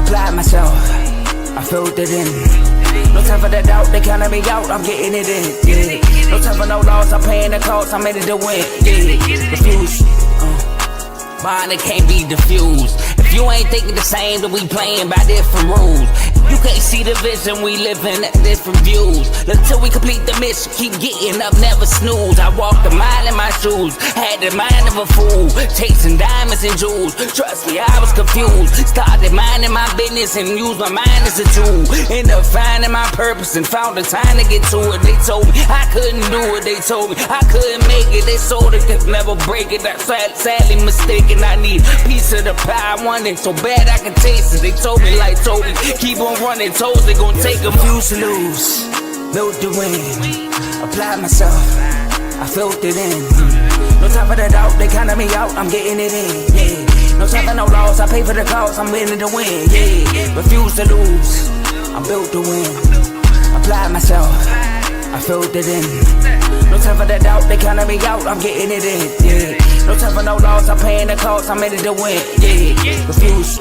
applied myself, I filled it in. No time for that doubt, they counted me out, I'm getting it in, yeah. No time for no loss, I'm paying the cost, I'm in it to win, yeah. Refuse, mine it can't be diffused. If you ain't thinking the same, then we playing by different rules. You can't see the vision, we living at different views. Until we complete the mission, keep getting up, never snooze. I walked a mile in my shoes, had the mind of a fool, chasing diamonds and jewels. Trust me, I was confused. Started minding my business and used my mind as a tool. Ended up finding my purpose and found the time to get to it. They told me I couldn't do it, they told me I couldn't make it. They sold it, could never break it. I'm sadly mistaken, I need a piece of the pie. I want it so bad I can taste it. They told me like Toby, keep on running toes, they gon' take a few to lose. Built the win, applied myself, I filled it in. No time for the doubt, they counted me out, I'm getting it in, yeah. No time for no loss, I pay for the cost, I'm winning to win, yeah. Refuse to lose, I built the win, applied myself, I filled it in. No time for the doubt, they counted me out, I'm getting it in, yeah. No time for no loss, I'm paying the cost, I'm in it to win, yeah. Refuse.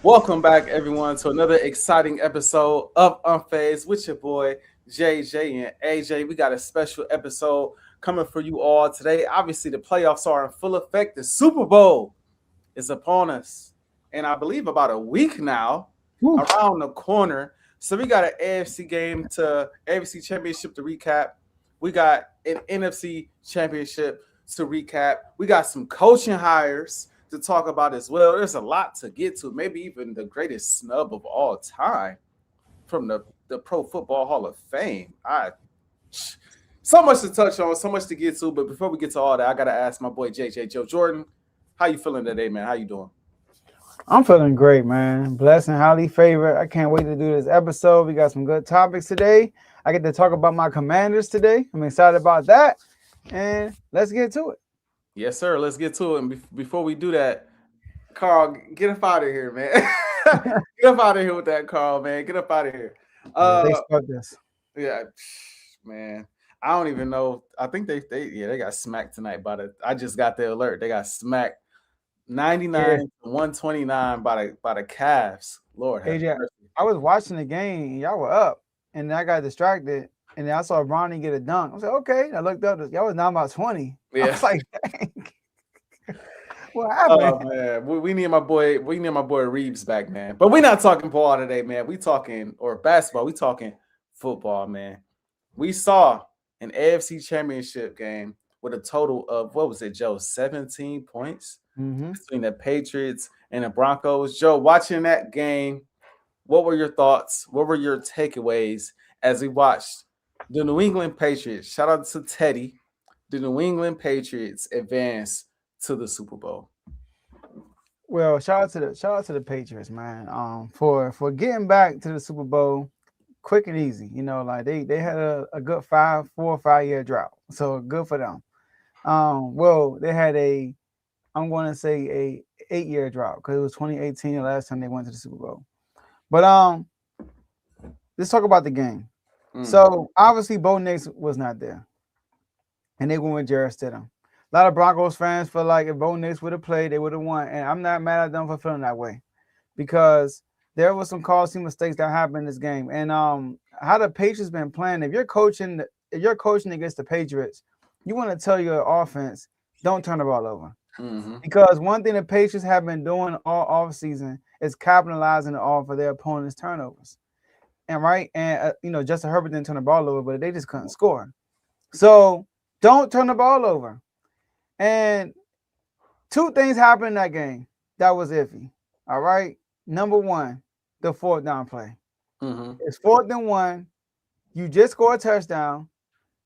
Welcome back, everyone, to another exciting episode of Unfazed with your boy JJ and AJ. We got a special episode coming for you all today. Obviously, the playoffs are in full effect. The Super Bowl is upon us, and I believe about a week now, around the corner. So we got an AFC game to AFC Championship to recap. We got an NFC Championship to recap. We got some coaching hires to talk about as well. There's a lot to get to, maybe even the greatest snub of all time from the Pro Football Hall of Fame. So much to touch on, so much to get to, but before we get to all that, I got to ask my boy JJ, Joe Jordan, how you feeling today, man? How you doing? I'm feeling great, man. Blessed and highly favored. I can't wait to do this episode. We got some good topics today. I get to talk about my Commanders today. I'm excited about that. And let's get to it. Yes, sir. Let's get to it. And before we do that, Carl, get up out of here, man. Get up out of here with that, Carl, man. Get up out of here. They start this. Yeah, man. I don't even know. I think they got smacked tonight by the. I just got the alert. They got smacked 99 to 129 by the Cavs. Lord, AJ, I was watching the game. Y'all were up, and I got distracted. And then I saw Ronnie get a dunk. I was like, okay. I looked up. Y'all was down about 20. Yeah. I was like, dang. What happened? Oh man, we need my boy. We need my boy Reeves back, man. But we're not talking ball today, man. We talking basketball. We talking football, man. We saw an AFC Championship game with a total of what was it, Joe? 17 points between the Patriots and the Broncos. Joe, watching that game, what were your thoughts? What were your takeaways as we watched the New England Patriots? Shout out to Teddy. The New England Patriots advance to the Super Bowl. Well, shout out to the Patriots, man. For getting back to the Super Bowl quick and easy. You know, like they had a good 4 or 5 year drought. So good for them. Well, they had I'm going to say a 8-year drought because it was 2018 the last time they went to the Super Bowl. But let's talk about the game. So obviously Bo Nix was not there. And they went with Jarrett Stidham. A lot of Broncos fans feel like if Bo Nix would have played, they would have won. And I'm not mad at them for feeling that way. Because there was some costly mistakes that happened in this game. And how the Patriots been playing, if you're coaching against the Patriots, you want to tell your offense, don't turn the ball over. Because one thing the Patriots have been doing all offseason is capitalizing off of their opponent's turnovers. And Justin Herbert didn't turn the ball over, but they just couldn't score. So don't turn the ball over. And two things happened in that game that was iffy. All right. Number one, the fourth down play. It's 4th and 1. You just scored a touchdown.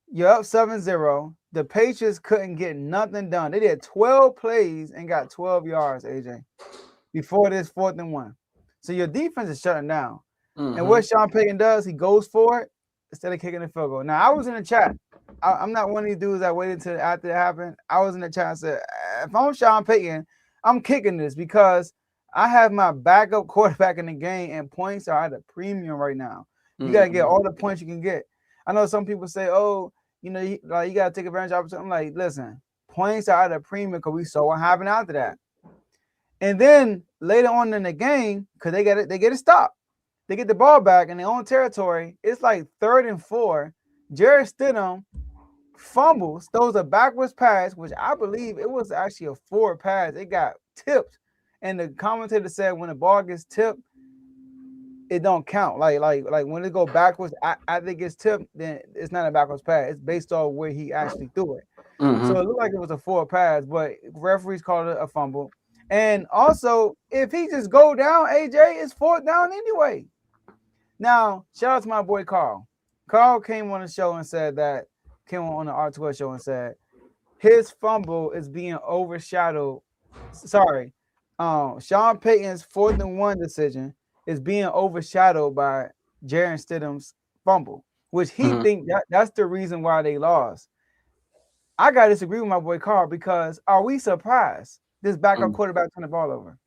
You're up 7-0. The Patriots couldn't get nothing done. They did 12 plays and got 12 yards, AJ, before this 4th and 1. So your defense is shutting down. And what Sean Payton does, he goes for it instead of kicking the field goal. Now, I was in the chat. I'm not one of these dudes that waited until after it happened. I was in the chat and said, if I'm Sean Payton, I'm kicking this because I have my backup quarterback in the game and points are at a premium right now. You got to get all the points you can get. I know some people say, oh, you got to take advantage of it. I'm like, listen, points are at a premium because we saw what happened after that. And then later on in the game, because they get it stopped. They get the ball back in their own territory. It's like 3rd and 4. Jarrett Stidham fumbles, throws a backwards pass, which I believe it was actually a forward pass. It got tipped. And the commentator said when the ball gets tipped, it don't count. Like when it go backwards, I think it's tipped, then it's not a backwards pass. It's based on where he actually threw it. So it looked like it was a forward pass, but referees called it a fumble. And also, if he just go down, AJ, it's 4th down anyway. Now, shout out to my boy Carl. Carl came on the show and said that, came on the R2S show and said his fumble is being overshadowed. Sorry, Sean Payton's 4th and 1 decision is being overshadowed by Jarrett Stidham's fumble, which he think that's the reason why they lost. I got to disagree with my boy Carl because are we surprised this backup quarterback turned the ball over?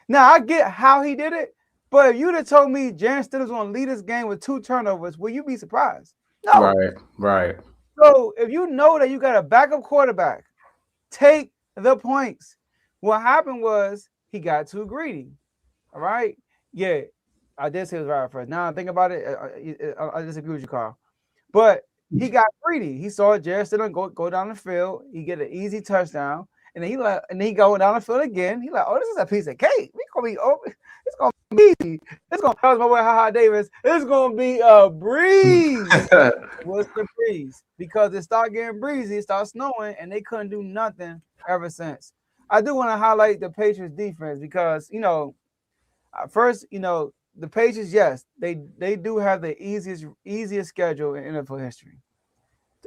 Now, I get how he did it, but if you'd have told me Jarrett Stidham's going to lead this game with 2 turnovers, will you be surprised? No. Right. So if you know that you got a backup quarterback, take the points. What happened was he got too greedy. All right? Yeah, I did say it was right first. Now I think about it, I disagree with you, Carl. But he got greedy. He saw Jarrett Stidham go down the field. He get an easy touchdown, and then he going down the field again. He like, oh, this is a piece of cake. We gonna be open. It's gonna be easy. It's gonna pass my boy HaHa Davis. It's gonna be a breeze. What's the breeze? Because it started getting breezy, it started snowing, and they couldn't do nothing ever since. I do want to highlight the Patriots defense because first, the Patriots, yes, they do have the easiest schedule in NFL history.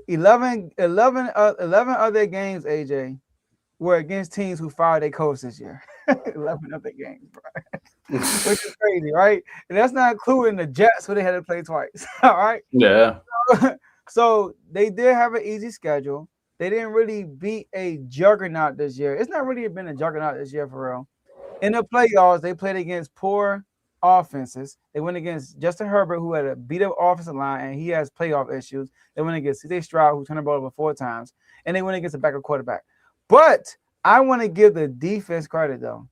11 of their games, AJ, were against teams who fired their coach this year. 11 of their games, bro. Which is crazy, right? And that's not including the Jets, who they had to play twice. All right? Yeah. So they did have an easy schedule. They didn't really beat a juggernaut this year. It's not really been a juggernaut this year for real. In the playoffs, they played against poor offenses. They went against Justin Herbert, who had a beat-up offensive line, and he has playoff issues. They went against CJ Stroud, who turned the ball over 4 times, and they went against a backup quarterback. But I want to give the defense credit, though.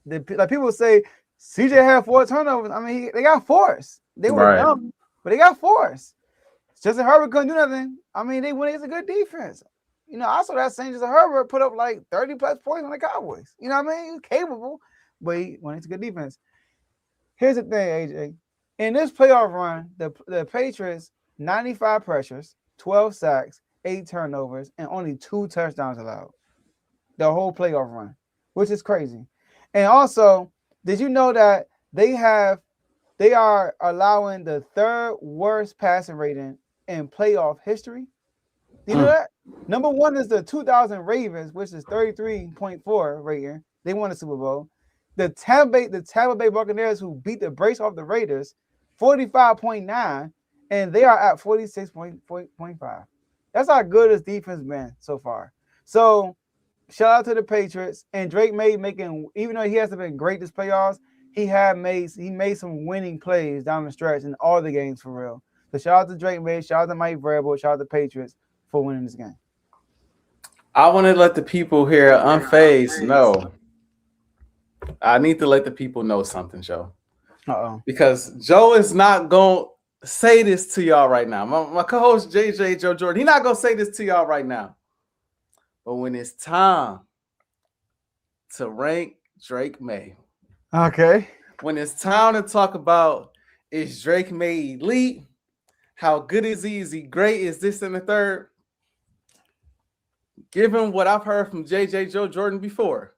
Like people say, CJ had 4 turnovers. I mean, they got forced. They were dumb, but they got forced. Justin Herbert couldn't do nothing. I mean, they went against a good defense. I saw that same Justin Herbert put up like 30-plus points on the Cowboys. You know what I mean? He was capable, but he went into good defense. Here's the thing, AJ. In this playoff run, the Patriots, 95 pressures, 12 sacks, 8 turnovers, and only 2 touchdowns allowed. The whole playoff run, which is crazy. And also, did you know that they are allowing the 3rd worst passing rating in playoff history? Do you know that? Number 1 is the 2000 Ravens, which is 33.4 rating. They won the Super Bowl. The Tampa Bay Buccaneers, who beat the brace off the Raiders, 45.9, and they are at 46.5. That's how good his defense been so far. So shout out to the Patriots. And Drake making, even though he hasn't been great this playoffs, he made some winning plays down the stretch in all the games for real. So shout out to Drake May, shout out to Mike Vrabel, shout out to the Patriots for winning this game. I want to let the people here Unfazed know. I need to let the people know something, Joe. Because Joe is not going to say this to y'all right now. My co-host, JJ Joe Jordan, he's not going to say this to y'all right now. But when it's time to rank Drake May. Okay. When it's time to talk about is Drake May elite? How good is he? Is he great? Is this and the third? Given what I've heard from JJ Joe Jordan before,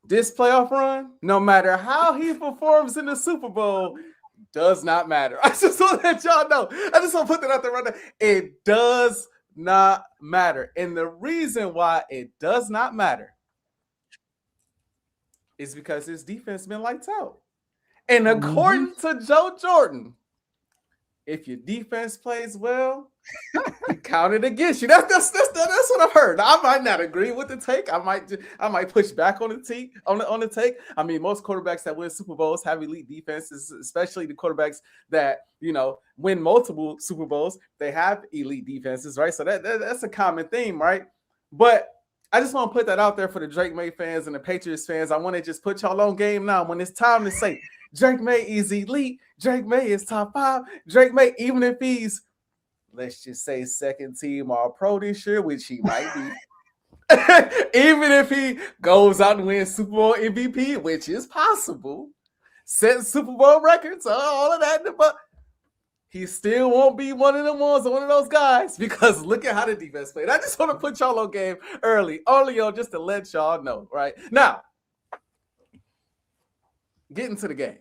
this playoff run, no matter how he performs in the Super Bowl, does not matter. I just want to let y'all know. I just want to put that out there right now. It does not matter. And the reason why it does not matter is because his defense been lights out. And according to Joe Jordan, if your defense plays well, he counted against you. That's what I've heard. Now, I might not agree with the take. I might push back on the take. On the take. I mean, most quarterbacks that win Super Bowls have elite defenses, especially the quarterbacks that win multiple Super Bowls. They have elite defenses, right? So that's a common theme, right? But I just want to put that out there for the Drake May fans and the Patriots fans. I want to just put y'all on game now when it's time to say Drake May is elite. Drake May is top 5. Drake May, even if he's, let's just say, second team All Pro this year, which he might be. Even if he goes out and wins Super Bowl MVP, which is possible, set Super Bowl records, all of that, but he still won't be one of those guys, because look at how the defense played. I just want to put y'all on game early just to let y'all know, right? Now, getting to the game.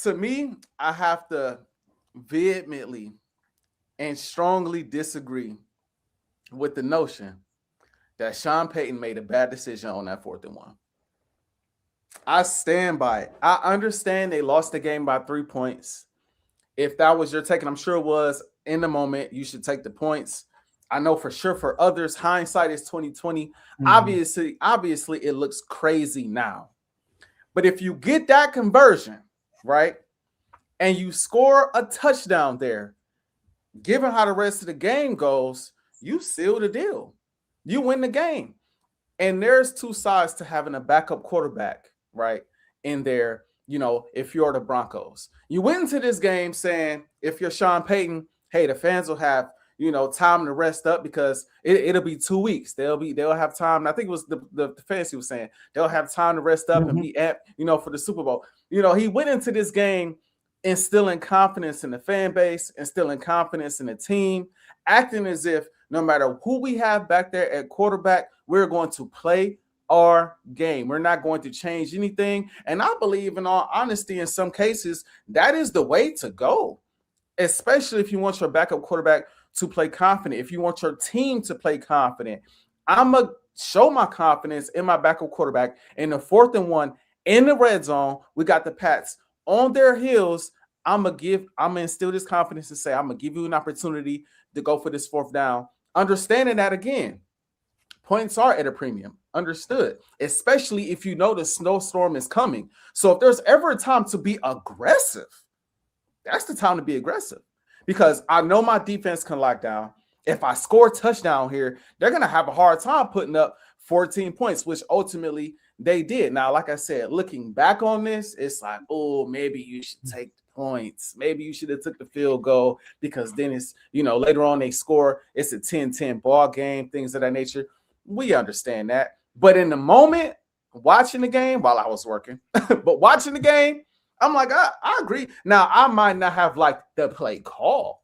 To me, I have to vehemently and strongly disagree with the notion that Sean Payton made a bad decision on that 4th and 1. I stand by it. I understand they lost the game by 3 points. If that was your take, and I'm sure it was in the moment, you should take the points. I know for sure for others, hindsight is 2020. Mm-hmm. Obviously, it looks crazy now. But if you get that conversion, right, and you score a touchdown there, given how the rest of the game goes, you seal the deal. You win the game. And there's two sides to having a backup quarterback, right, in there, if you're the Broncos. You went into this game saying, if you're Sean Payton, hey, the fans will have, time to rest up because it'll be 2 weeks. They'll have time. I think it was the fans he was saying they'll have time to rest up and be amped, for the Super Bowl. He went into this game instilling confidence in the fan base, instilling confidence in the team, acting as if no matter who we have back there at quarterback, we're going to play our game. We're not going to change anything. And I believe, in all honesty, in some cases, that is the way to go, especially if you want your backup quarterback to play confident, if you want your team to play confident. I'm going to show my confidence in my backup quarterback in the 4th and 1 in the red zone. We got the Pats on their heels. I'm going to instill this confidence and say, I'm going to give you an opportunity to go for this 4th down. Understanding that, again, points are at a premium. Understood. Especially if you know the snowstorm is coming. So if there's ever a time to be aggressive, that's the time to be aggressive. Because I know my defense can lock down. If I score a touchdown here, they're going to have a hard time putting up 14 points, which ultimately they did. Now, like I said, looking back on this, it's like, oh, maybe you should take the points. Maybe you should have took the field goal, because then it's, later on they score. It's a 10-10 ball game, things of that nature. We understand that. But in the moment, watching the game while I was working, but watching the game, I'm like, I agree. Now, I might not have liked the play call.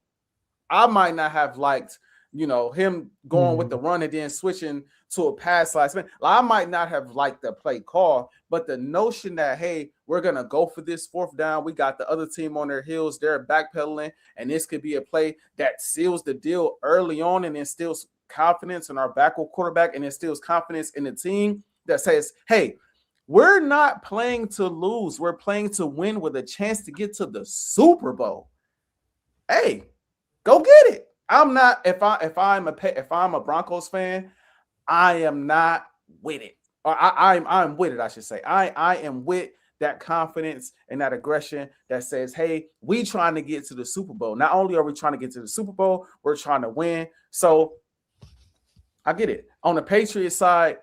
I might not have liked, him going with the run and then switching to a pass last minute. I might not have liked the play call, but the notion that, hey, we're going to go for this 4th down. We got the other team on their heels. They're backpedaling, and this could be a play that seals the deal early on and instills confidence in our backup quarterback and instills confidence in the team that says, hey, we're not playing to lose. We're playing to win with a chance to get to the Super Bowl. Hey, go get it. I'm not, if I'm a Broncos fan, I am not with it. Or I'm with it, I should say. I am with that confidence and that aggression that says, hey, we trying to get to the Super Bowl. Not only are we trying to get to the Super Bowl, we're trying to win. So I get it. On the Patriots side,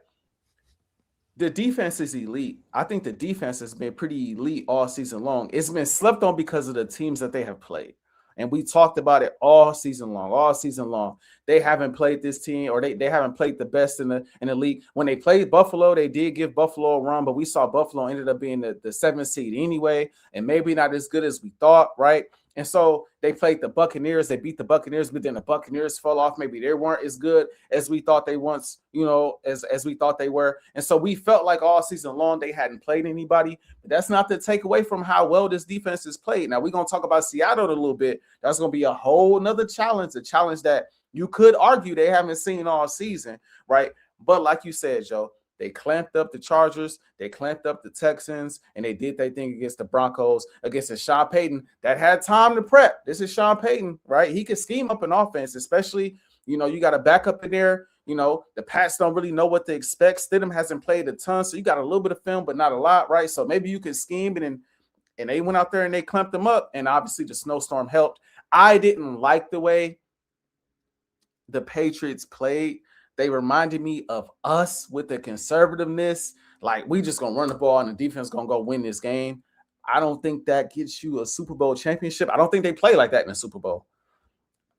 the defense is elite. I think the defense has been pretty elite all season long. It's been slept on because of the teams that they have played. And we talked about it all season long. They haven't played this team, or they haven't played the best in the league. When they played Buffalo, they did give Buffalo a run, but we saw Buffalo ended up being the 7th seed anyway, and maybe not as good as we thought, right? And so they played the Buccaneers. They beat the Buccaneers, but then the Buccaneers fell off. Maybe they weren't as good as we thought they once, as we thought they were. And so we felt like all season long they hadn't played anybody. But that's not the takeaway from how well this defense is played. Now, we're going to talk about Seattle in a little bit. That's going to be a whole nother challenge, a challenge that you could argue they haven't seen all season, right? But like you said, Joe, They clamped up the Chargers, they clamped up the Texans, and they did their thing against the Broncos, against the Sean Payton that had time to prep. This is Sean Payton, right? He can scheme up an offense, especially, you got a backup in there. The Pats don't really know what to expect. Stidham hasn't played a ton, so you got a little bit of film, but not a lot, right? So maybe you can scheme it, and they went out there and they clamped them up, and obviously the snowstorm helped. I didn't like the way the Patriots played. They reminded me of us with the conservativeness. Like, we just going to run the ball and the defense going to go win this game. I don't think that gets you a Super Bowl championship. I don't think they play like that in the Super Bowl.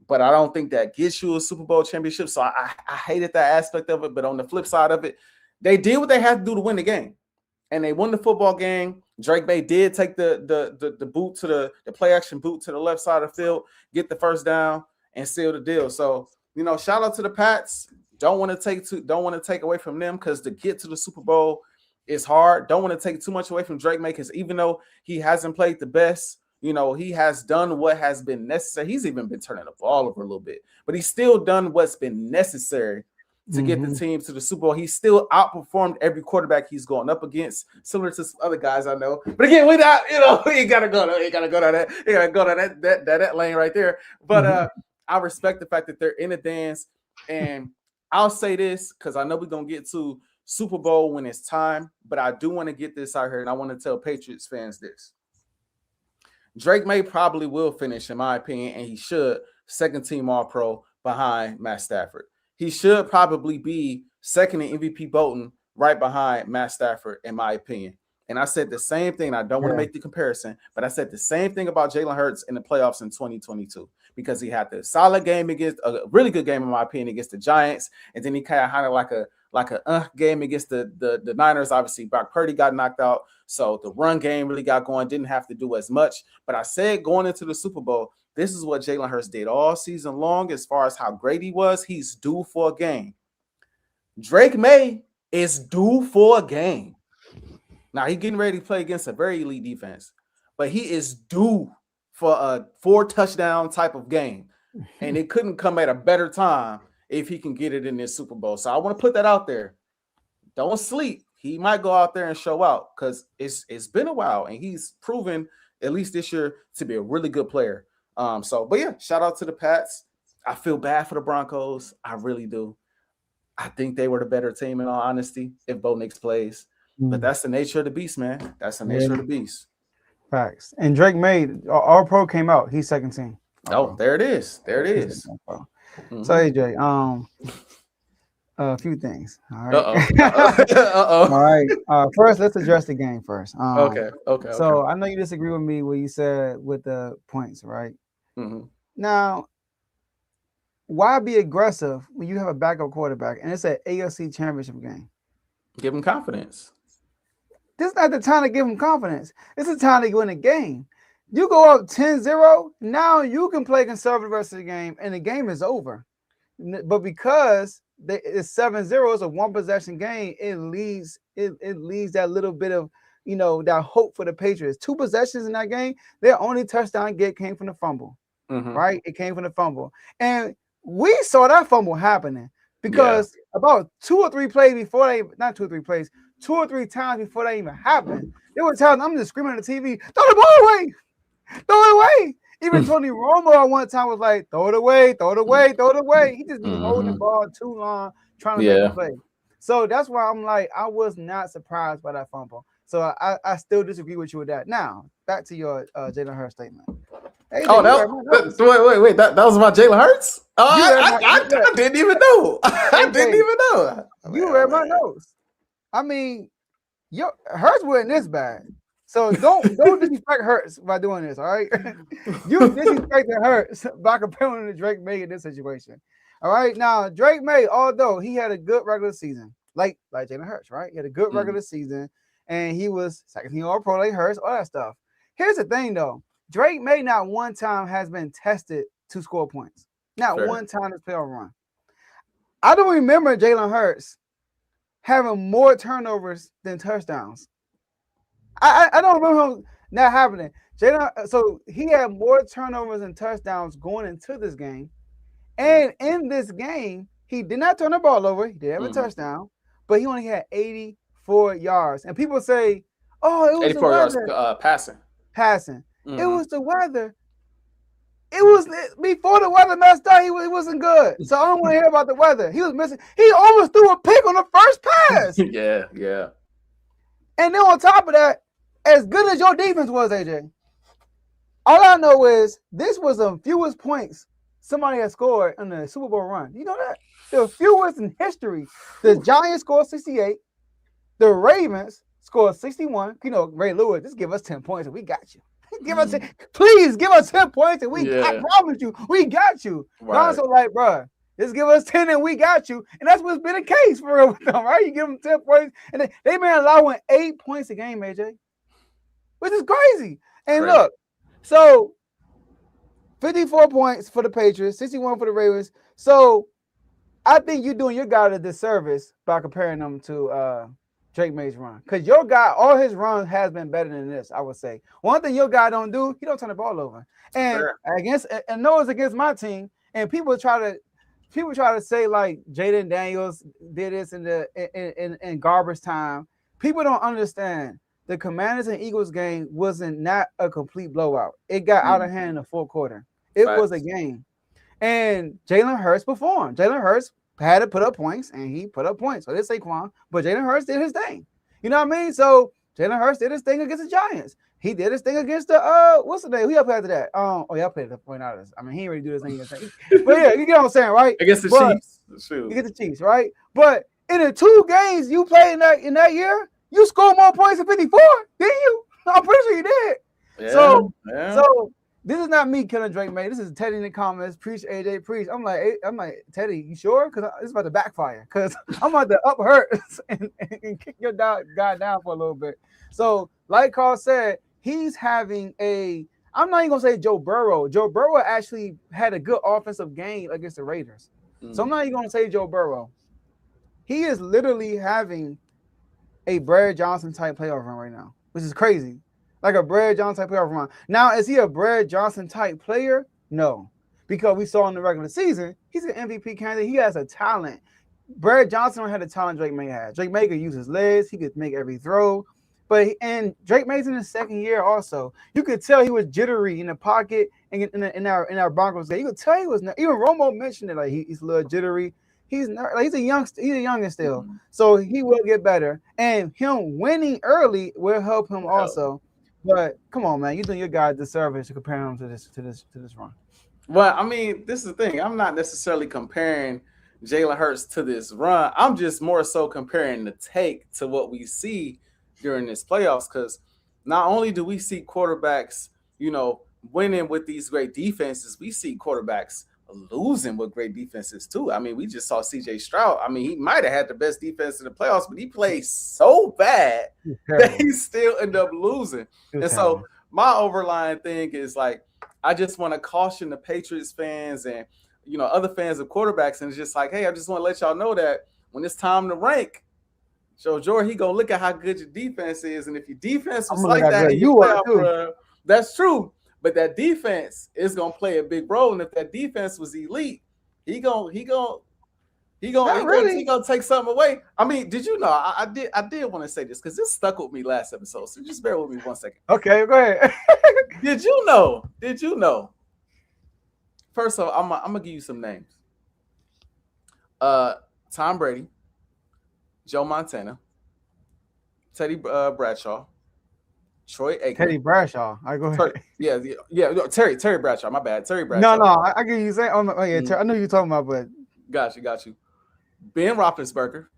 But I don't think that gets you a Super Bowl championship. So I hated that aspect of it. But on the flip side of it, they did what they had to do to win the game. And they won the football game. Drake May did take the boot to the play action boot to the left side of the field, get the first down, and seal the deal. So, shout out to the Pats. Don't want to take away from them, because to get to the Super Bowl is hard. Don't want to take too much away from Drake May, because even though he hasn't played the best, he has done what has been necessary. He's even been turning the ball over a little bit, but he's still done what's been necessary to get the team to the Super Bowl. He's still outperformed every quarterback he's going up against, similar to some other guys I know. But again, we not, you gotta go to that lane right there. But I respect the fact that they're in the dance. And I'll say this, because I know we're gonna get to Super Bowl when it's time, but I do want to get this out here, and I want to tell Patriots fans this. Drake May probably will finish, in my opinion, and he should, second team All-Pro behind Matt Stafford. He should probably be second in MVP voting, right behind Matt Stafford, in my opinion. And I said the same thing. I don't want to make the comparison, but I said the same thing about Jalen Hurts in the playoffs in 2022, because he had the solid game against a really good game, in my opinion, against the Giants, and then he kind of like a game against the Niners. Obviously, Brock Purdy got knocked out, so the run game really got going. Didn't have to do as much. But I said going into the Super Bowl, this is what Jalen Hurts did all season long as far as how great he was. He's due for a game. Drake May is due for a game. Now, he's getting ready to play against a very elite defense, but he is due for a 4-touchdown type of game. And it couldn't come at a better time if he can get it in this Super Bowl. So I want to put that out there. Don't sleep. He might go out there and show out, because it's been a while, and he's proven, at least this year, to be a really good player. But yeah, shout out to the Pats. I feel bad for the Broncos. I really do. I think they were the better team, in all honesty, if Bo Nix plays. But that's the nature of the beast, man. That's the nature of the beast. Facts. And Drake May, All Pro came out. He's second team. Oh, there it is. There it is. So AJ, a few things. All right. All right. First, let's address the game first. Okay. So I know you disagree with me what you said with the points, right? Now, why be aggressive when you have a backup quarterback and it's an AFC Championship game? Give him confidence. This is not the time to give him confidence. It's the time to win a game. You go up 10-0, now you can play conservative the rest of the game, and the game is over. But because it's 7-0, it's a one-possession game, it leaves that little bit of, that hope for the Patriots. 2 possessions in that game, their only touchdown came from the fumble, right? It came from the fumble. And we saw that fumble happening because about 2 or 3 plays before they, not 2 or 3 plays, 2 or 3 times before that even happened, there were times I'm just screaming at the TV, throw the ball away. Throw it away. Even Tony Romo at one time was like, throw it away, throw it away, throw it away. He just be holding the ball too long, trying to make a play. So that's why I'm like, I was not surprised by that fumble. So I still disagree with you with that. Now, back to your Jalen Hurts statement. Hey, wait. That was about Jalen Hurts? I didn't even know. I didn't even know. You read my notes. I mean, Hurts wasn't this bad. So don't disrespect Hurts by doing this, all right? You disrespected Hurts by comparing to Drake May in this situation. All right. Now, Drake May, although he had a good regular season, like Jalen Hurts, right? He had a good regular season, and he was second team All Pro like Hurts, all that stuff. Here's the thing, though. Drake May not one time has been tested to score points. Not one time this playoff run. I don't remember Jalen Hurts having more turnovers than touchdowns. I don't remember him not happening. So he had more turnovers and touchdowns going into this game. And in this game, he did not turn the ball over. He did have a touchdown, but he only had 84 yards. And people say, "Oh, it was 84 the yards weather." passing. It was the weather. It was before the weather messed up. He wasn't good. So I don't want to hear about the weather. He was missing. He almost threw a pick on the first pass. Yeah. And then on top of that, as good as your defense was, AJ, all I know is this was the fewest points somebody has scored in the Super Bowl run. You know that? The fewest in history. The Giants scored 68. The Ravens scored 61. You know, Ray Lewis, just give us 10 points and we got you. Please give us 10 points and I promise you, we got you. Right. Also like, bro, just give us 10 and we got you. And that's what's been the case for real with them, right? You give them 10 points and they been allowing 8 points a game, AJ, which is crazy. And look, so 54 points for the Patriots, 61 for the Ravens. So I think you're doing your guy a disservice by comparing them to Drake May's run. Because your guy, all his runs has been better than this, I would say. One thing your guy don't do, he don't turn the ball over. And no, it's against my team. And people try to say like Jaden Daniels did this in garbage time. People don't understand. The Commanders and Eagles game wasn't not a complete blowout. It got out of hand in the fourth quarter. It was a game. And Jalen Hurts performed. Jalen Hurts had to put up points, and he put up points. So did Saquon, but Jalen Hurts did his thing. You know what I mean? So Jalen Hurts did his thing against the Giants. He did his thing against the what's the name? Who y'all played after that? Y'all played the 49ers. I mean, he already do his thing. But yeah, you get what I'm saying, right? Against the Chiefs. You get the Chiefs, right? But in the 2 games you played in that year, you scored more points than 54, didn't you? I'm pretty sure you did. Yeah, so this is not me killing Drake May. This is Teddy in the comments. Preach, AJ, preach. I'm like, Teddy, you sure? Because it's about to backfire. Because I'm about to up Hurts and kick your guy down for a little bit. So, like Carl said, he's having I'm not even going to say Joe Burrow. Joe Burrow actually had a good offensive game against the Raiders. So I'm not even going to say Joe Burrow. He is literally having a Brad Johnson type playoff run right now, which is crazy. Like a Brad Johnson type playoff run. Now, is he a Brad Johnson type player? No. Because we saw in the regular season, he's an MVP candidate. He has a talent. Brad Johnson don't have the talent Drake May had. Drake May could use his legs. He could make every throw. And Drake May's in his second year also. You could tell he was jittery in the pocket and in our Broncos game. You could tell he was. Even Romo mentioned it, like he's a little jittery. He's a youngster. He's a youngin still. So he will get better. And him winning early will help him also. But come on, man, you're doing your guy a disservice to compare him to this run. Well, I mean, this is the thing. I'm not necessarily comparing Jalen Hurts to this run. I'm just more so comparing the take to what we see during this playoffs. Because not only do we see quarterbacks, winning with these great defenses, we see quarterbacks losing with great defenses too. I mean, we just saw CJ Stroud. I mean, he might have had the best defense in the playoffs, but he played so bad that he still ended up losing. So my overlying thing is like, I just want to caution the Patriots fans and other fans of quarterbacks, and it's just like, hey, I just want to let y'all know that when it's time to rank, Joe Jordan, he gonna look at how good your defense is, and if your defense was like that, that's true. But that defense is gonna play a big role, and if that defense was elite, he gonna take something away. I mean, did you know? I did want to say this because this stuck with me last episode. So just bear with me 1 second. Okay, go ahead. Did you know? First of all, I'm gonna give you some names. Tom Brady, Joe Montana, Teddy Bradshaw, Troy Aikman. Teddy Bradshaw. I go ahead. Terry Bradshaw. My bad. Terry Bradshaw. No. I get you saying. I know you're talking about, but got you. Ben Roethlisberger,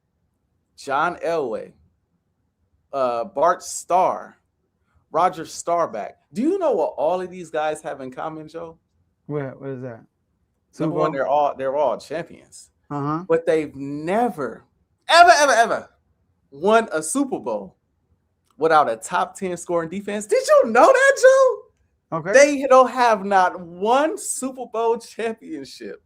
John Elway, Bart Starr, Roger Staubach. Do you know what all of these guys have in common, Joe? What is that? Number one, they're all champions. But they've never, ever won a Super Bowl without a top 10 scoring defense. Did you know that, Joe? Okay. They don't have not one Super Bowl championship.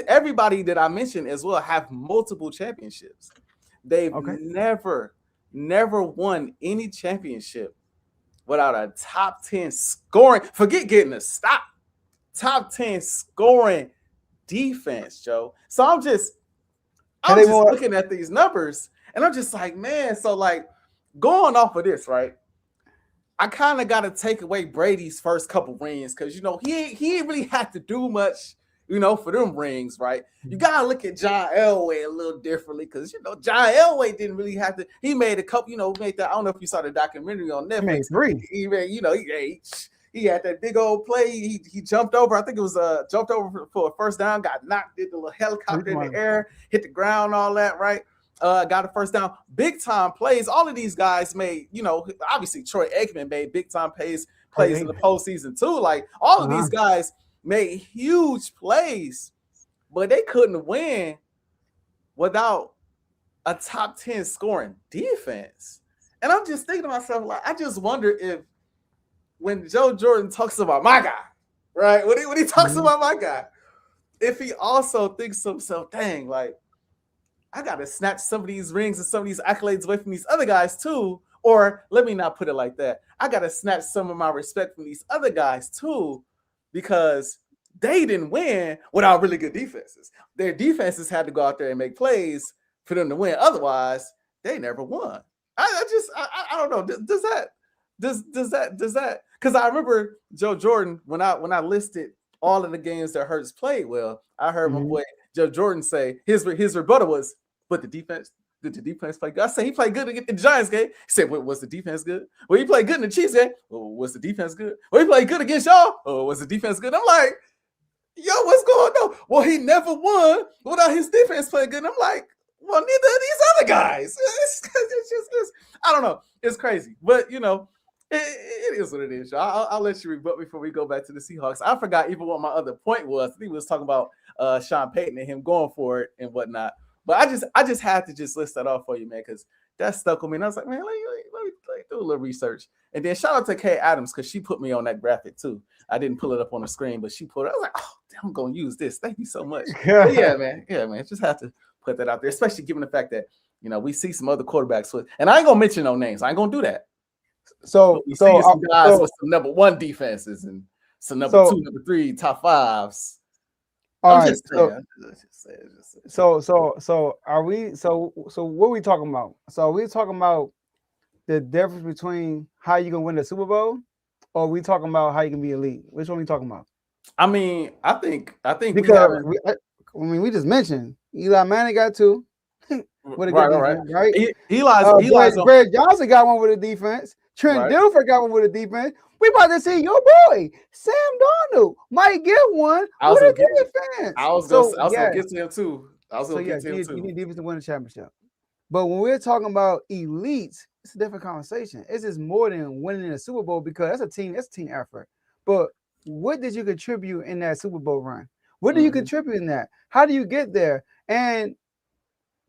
Everybody that I mentioned as well have multiple championships. They've never won any championship without a top 10 scoring. Forget getting a stop. Top 10 scoring defense, Joe. So I'm just looking at these numbers, And I'm just like, man, so like going off of this, right? I kind of got to take away Brady's first couple rings because, you know, he ain't really had to do much, you know, for them rings, right? You got to look at John Elway a little differently because, you know, John Elway didn't really have to. He made a couple, you know, made that. I don't know if you saw the documentary on Netflix. He made 3. He made, you know, he had that big old play. He jumped over. I think it was jumped over for a first down, got knocked, did the little helicopter in the air, hit the ground, all that, right? Got a first down, big time plays. All of these guys made, you know, obviously Troy Aikman made big time plays in the postseason too. Like all of these guys made huge plays, but they couldn't win without a top 10 scoring defense. And I'm just thinking to myself, like, I just wonder if when Joe Jordan talks about my guy, right? When he talks about my guy, if he also thinks to himself, dang, like, I got to snatch some of these rings and some of these accolades away from these other guys too. Or let me not put it like that. I got to snatch some of my respect from these other guys too, because they didn't win without really good defenses. Their defenses had to go out there and make plays for them to win. Otherwise, they never won. I don't know. Does that? Because I remember Joe Jordan when I listed all of the games that Hurts played well. I heard my boy Joe Jordan say his rebuttal was, but did the defense play good? I said he played good in the Giants game. He said, well, was the defense good? Well, he played good in the Chiefs game. Well, was the defense good? Well, he played good against y'all. Oh, was the defense good? I'm like, yo, what's going on? Well, he never won without his defense playing good. And I'm like, well, neither of these other guys. It's just I don't know. It's crazy. But, you know, it is what it is. I'll let you rebut before we go back to the Seahawks. I forgot even what my other point was. I think we was talking about Sean Payton and him going for it and whatnot. But I just had to just list that off for you, man, because that stuck with me. And I was like, man, let me do a little research. And then shout out to Kay Adams because she put me on that graphic too. I didn't pull it up on the screen, but she put it. I was like, oh, I'm going to use this. Thank you so much. Yeah, man. Just have to put that out there, especially given the fact that, you know, we see some other quarterbacks with, and I ain't going to mention no names. I ain't going to do that. So we see some guys with some number 1 defenses and some number 2, number 3, top 5s. All right. So are we? So what are we talking about? So we talking about the difference between how you can win the Super Bowl, or are we talking about how you can be elite? Which one are we talking about? I mean, I think because we just mentioned Eli Manning got 2. With a good defense, right? Eli's Brad Johnson got 1 with a defense. Trent Dilfer got 1 with a defense. We about to see your boy Sam Darnold might get 1 with a defense. I was gonna get to him too. You need defense to win the championship. But when we're talking about elites, it's a different conversation. It's just more than winning a Super Bowl because that's a team effort. But what did you contribute in that Super Bowl run? What do you contribute in that? How do you get there? And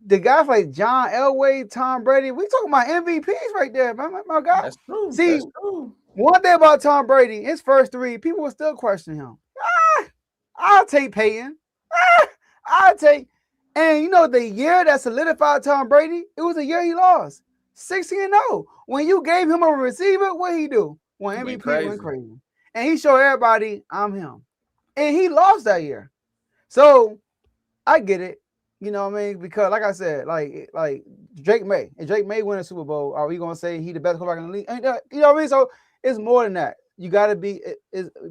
the guys like John Elway, Tom Brady, we talking about MVPs right there, my guy. That's true. See, one thing about Tom Brady, his first 3, people will still question him. I'll take Peyton. I'll take. And you know, the year that solidified Tom Brady, it was the year he lost 16-0. When you gave him a receiver, what he do? When MVP went crazy. And he showed everybody, I'm him. And he lost that year. So I get it. You know what I mean? Because like I said, like Drake May. If Drake May win a Super Bowl, are we gonna say he the best quarterback in the league? You know what I mean? So it's more than that. You gotta be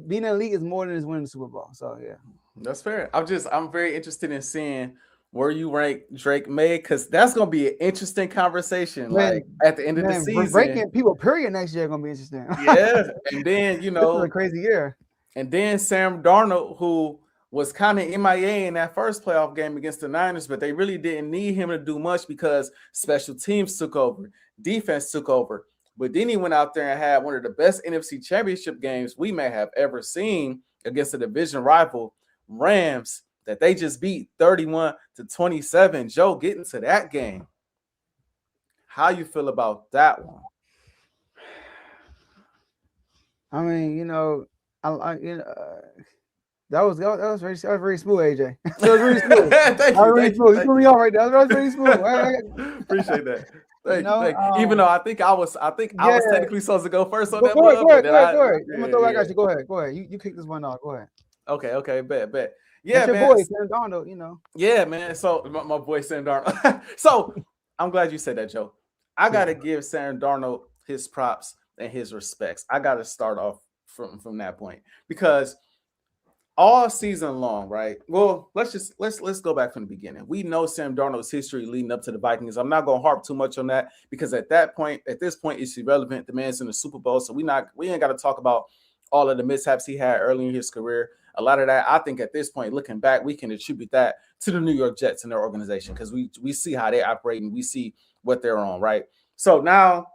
being an elite is more than just winning the Super Bowl. So yeah. That's fair. I'm very interested in seeing where you rank Drake May, because that's gonna be an interesting conversation. Like at the end of the season. Ranking people period next year gonna be interesting. Yeah. And then you know this is a crazy year. And then Sam Darnold, who was kind of MIA in that first playoff game against the Niners, but they really didn't need him to do much because special teams took over, defense took over. But then he went out there and had one of the best NFC Championship games we may have ever seen against a division rival, Rams, that they just beat 31-27. Joe, getting to that game, how you feel about that one? I mean, you know, that was very smooth, AJ. That was really smooth. Thank you. You threw me off right there. That was really smooth. Appreciate that. Thank you. Even though I think I was technically supposed to go first on that one. Go ahead. I'm gonna throw back at you. Go ahead. You kick this one off. Go ahead. Okay. Bet. Yeah, that's man. Your boy Sam Darnold, you know. Yeah, man. So my boy Sam Darnold. So I'm glad you said that, Joe. I got to give Sam Darnold his props and his respects. I got to start off from that point because all season long, right? Well, let's go back from the beginning. We know Sam Darnold's history leading up to the Vikings. I'm not gonna harp too much on that because at this point, it's irrelevant. The man's in the Super Bowl, so we ain't got to talk about all of the mishaps he had early in his career. A lot of that, I think, at this point, looking back, we can attribute that to the New York Jets and their organization because we see how they operate and we see what they're on, right? So now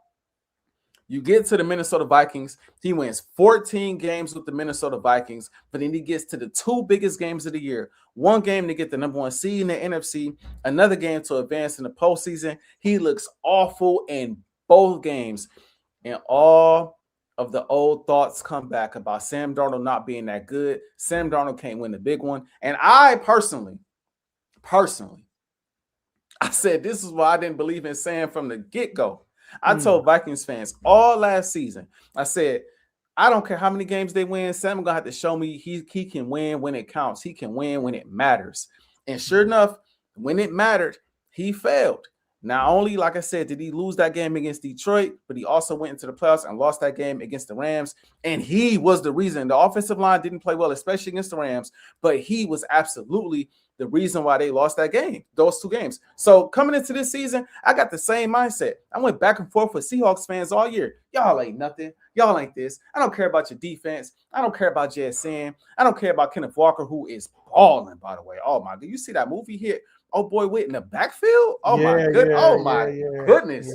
you get to the Minnesota Vikings. He wins 14 games with the Minnesota Vikings, but then he gets to the two biggest games of the year. One game to get the number 1 seed in the NFC, another game to advance in the postseason. He looks awful in both games, and all of the old thoughts come back about Sam Darnold not being that good. Sam Darnold can't win the big one. And I personally, I said this is why I didn't believe in Sam from the get-go. I told Vikings fans all last season, I said, I don't care how many games they win. Sam is going to have to show me he can win when it counts. He can win when it matters. And sure enough, when it mattered, he failed. Not only, like I said, did he lose that game against Detroit, but he also went into the playoffs and lost that game against the Rams. And he was the reason. The offensive line didn't play well, especially against the Rams, but he was absolutely the reason why they lost that game, those two games. So coming into this season, I got the same mindset. I went back and forth with Seahawks fans all year. Y'all ain't nothing. Y'all ain't this. I don't care about your defense. I don't care about JSN. I don't care about Kenneth Walker, who is balling, by the way. Oh, my God. You see that movie hit? Oh, boy, Witt in the backfield? Oh, my goodness.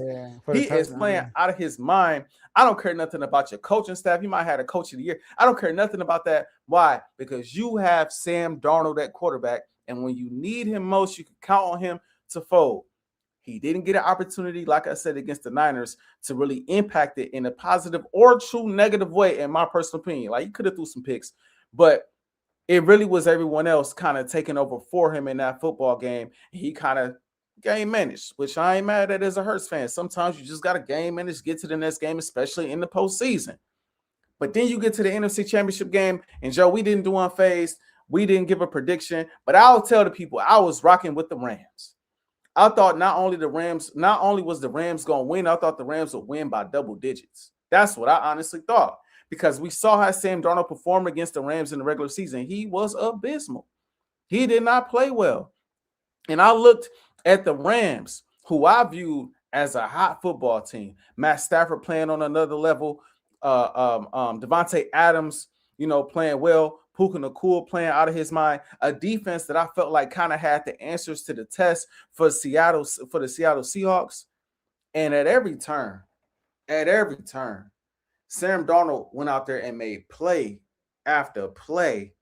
He is playing out of his mind. I don't care nothing about your coaching staff. You might have had a coach of the year. I don't care nothing about that. Why? Because you have Sam Darnold at quarterback, and when you need him most, you can count on him to fold. He didn't get an opportunity, like I said, against the Niners to really impact it in a positive or true negative way, in my personal opinion. Like, he could have threw some picks, but it really was everyone else kind of taking over for him in that football game. He kind of game managed, which I ain't mad at as a Hurts fan. Sometimes you just got to game manage, get to the next game, especially in the postseason. But then you get to the NFC Championship game, and Joe, we didn't do Unfazed. We didn't give a prediction, but I'll tell the people I was rocking with the Rams. I thought not only was the Rams going to win, I thought the Rams would win by double digits. That's what I honestly thought, because we saw how Sam Darnold performed against the Rams in the regular season. He was abysmal. He did not play well. And I looked at the Rams, who I viewed as a hot football team. Matt Stafford playing on another level. Devontae Adams, playing well. Puka Nacua playing out of his mind. A defense that I felt like kind of had the answers to the test for the Seattle Seahawks. And at every turn, Sam Darnold went out there and made play after play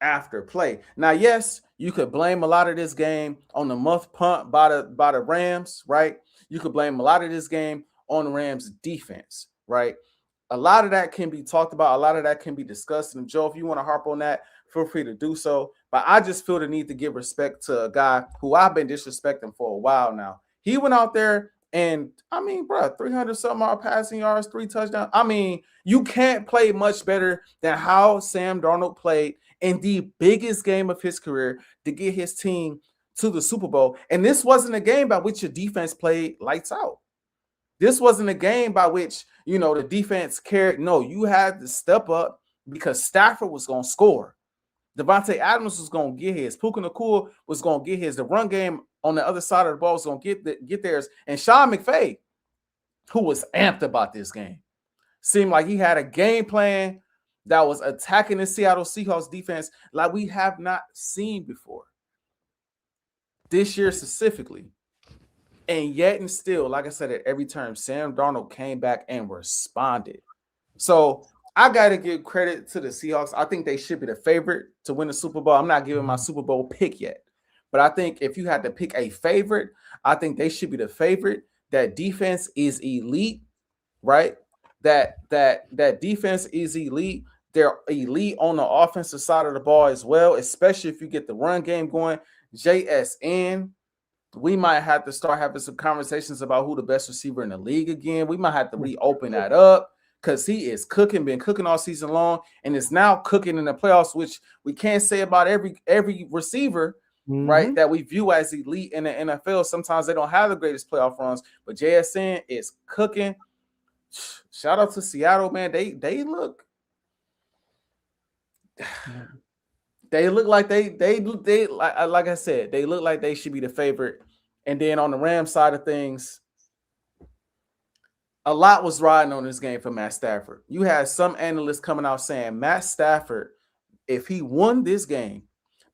after play. Now, yes, you could blame a lot of this game on the muff punt by the Rams, right? You could blame a lot of this game on the Rams defense, right? A lot of that can be talked about. A lot of that can be discussed. And Joe, if you want to harp on that, feel free to do so. But I just feel the need to give respect to a guy who I've been disrespecting for a while now. He went out there and, 300-something passing yards, 3 touchdowns. You can't play much better than how Sam Darnold played in the biggest game of his career to get his team to the Super Bowl. And this wasn't a game by which your defense played lights out. This wasn't a game by which, the defense cared. No, you had to step up because Stafford was going to score. Devontae Adams was going to get his. Puka Nacua was going to get his. The run game on the other side of the ball was going to get theirs. And Sean McVay, who was amped about this game, seemed like he had a game plan that was attacking the Seattle Seahawks defense like we have not seen before. This year specifically. And yet and still, like I said, at every turn, Sam Darnold came back and responded. So I got to give credit to the Seahawks. I think they should be the favorite to win the Super Bowl. I'm not giving my Super Bowl pick yet. But I think if you had to pick a favorite, I think they should be the favorite. That defense is elite, right? That defense is elite. They're elite on the offensive side of the ball as well, especially if you get the run game going. JSN. We might have to start having some conversations about who the best receiver in the league again. We might have to reopen that up because he is cooking, been cooking all season long, and is now cooking in the playoffs, which we can't say about every receiver. right, that we view as elite in the NFL. Sometimes they don't have the greatest playoff runs, but JSN is cooking. Shout out to Seattle, man. They look they look like they like I said, they look like they should be the favorite. And then on the Rams side of things, a lot was riding on this game for Matt Stafford. You had some analysts coming out saying Matt Stafford, if he won this game,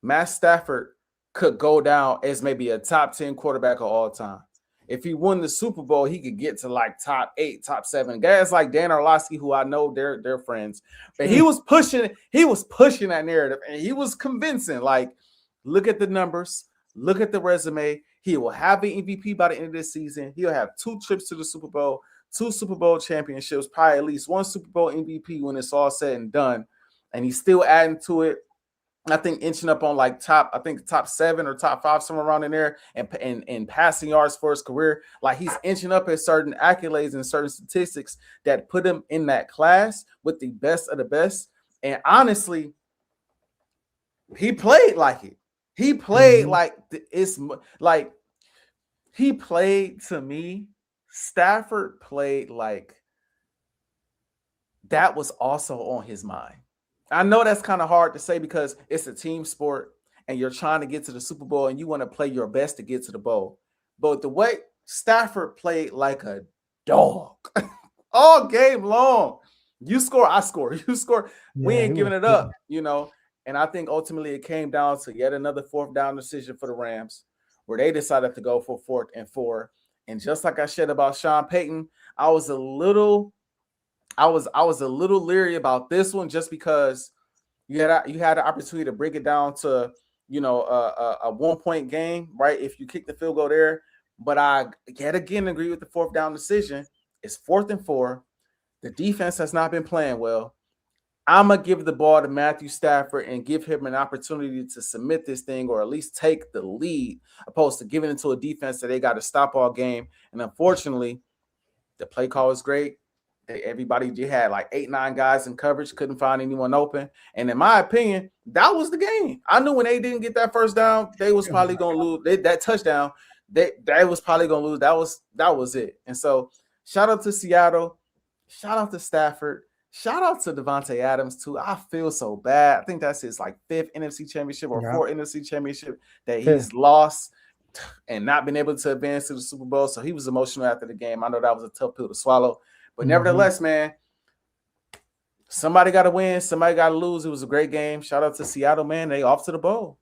Matt Stafford could go down as maybe a top 10 quarterback of all time. If he won the Super Bowl, he could get to like top 8, top 7. Guys like Dan Orlovsky, who I know they're friends, but he was pushing that narrative, and he was convincing. Like, look at the numbers, look at the resume. He will have an MVP by the end of this season. He'll have 2 trips to the Super Bowl, 2 Super Bowl championships, probably at least 1 Super Bowl MVP when it's all said and done. And he's still adding to it. I think inching up on like top 7 or top 5, somewhere around in there, and passing yards for his career. Like, he's inching up at certain accolades and certain statistics that put him in that class with the best of the best. And honestly, he played like it. He played like it's like he played to me. Stafford played like that was also on his mind. I know that's kind of hard to say because it's a team sport and you're trying to get to the Super Bowl and you want to play your best to get to the bowl. But the way Stafford played like a dog all game long. You score, I score. You score. Yeah, we ain't giving it up, you know. And I think ultimately it came down to yet another 4th down decision for the Rams where they decided to go for 4th and 4. And just like I said about Sean Payton, I was a little leery about this one just because you had the opportunity to break it down to, you know, a 1-point game, right? If you kick the field goal there. But I yet again agree with the 4th down decision. It's 4th and 4. The defense has not been playing well. I'm going to give the ball to Matthew Stafford and give him an opportunity to submit this thing or at least take the lead, opposed to giving it to a defense that they got to stop all game. And unfortunately, the play call was great. Everybody, you had like 8, 9 guys in coverage, couldn't find anyone open. And in my opinion, that was the game. I knew when they didn't get that first down, they was probably going to lose. That touchdown, they was probably going to lose. That was it. And so shout out to Seattle. Shout out to Stafford. Shout out to Devontae Adams, too. I feel so bad. I think that's his like 5th NFC championship or 4th NFC championship that he's lost and not been able to advance to the Super Bowl. So he was emotional after the game. I know that was a tough pill to swallow. But nevertheless, man, somebody got to win. Somebody got to lose. It was a great game. Shout out to Seattle, man. They off to the bowl.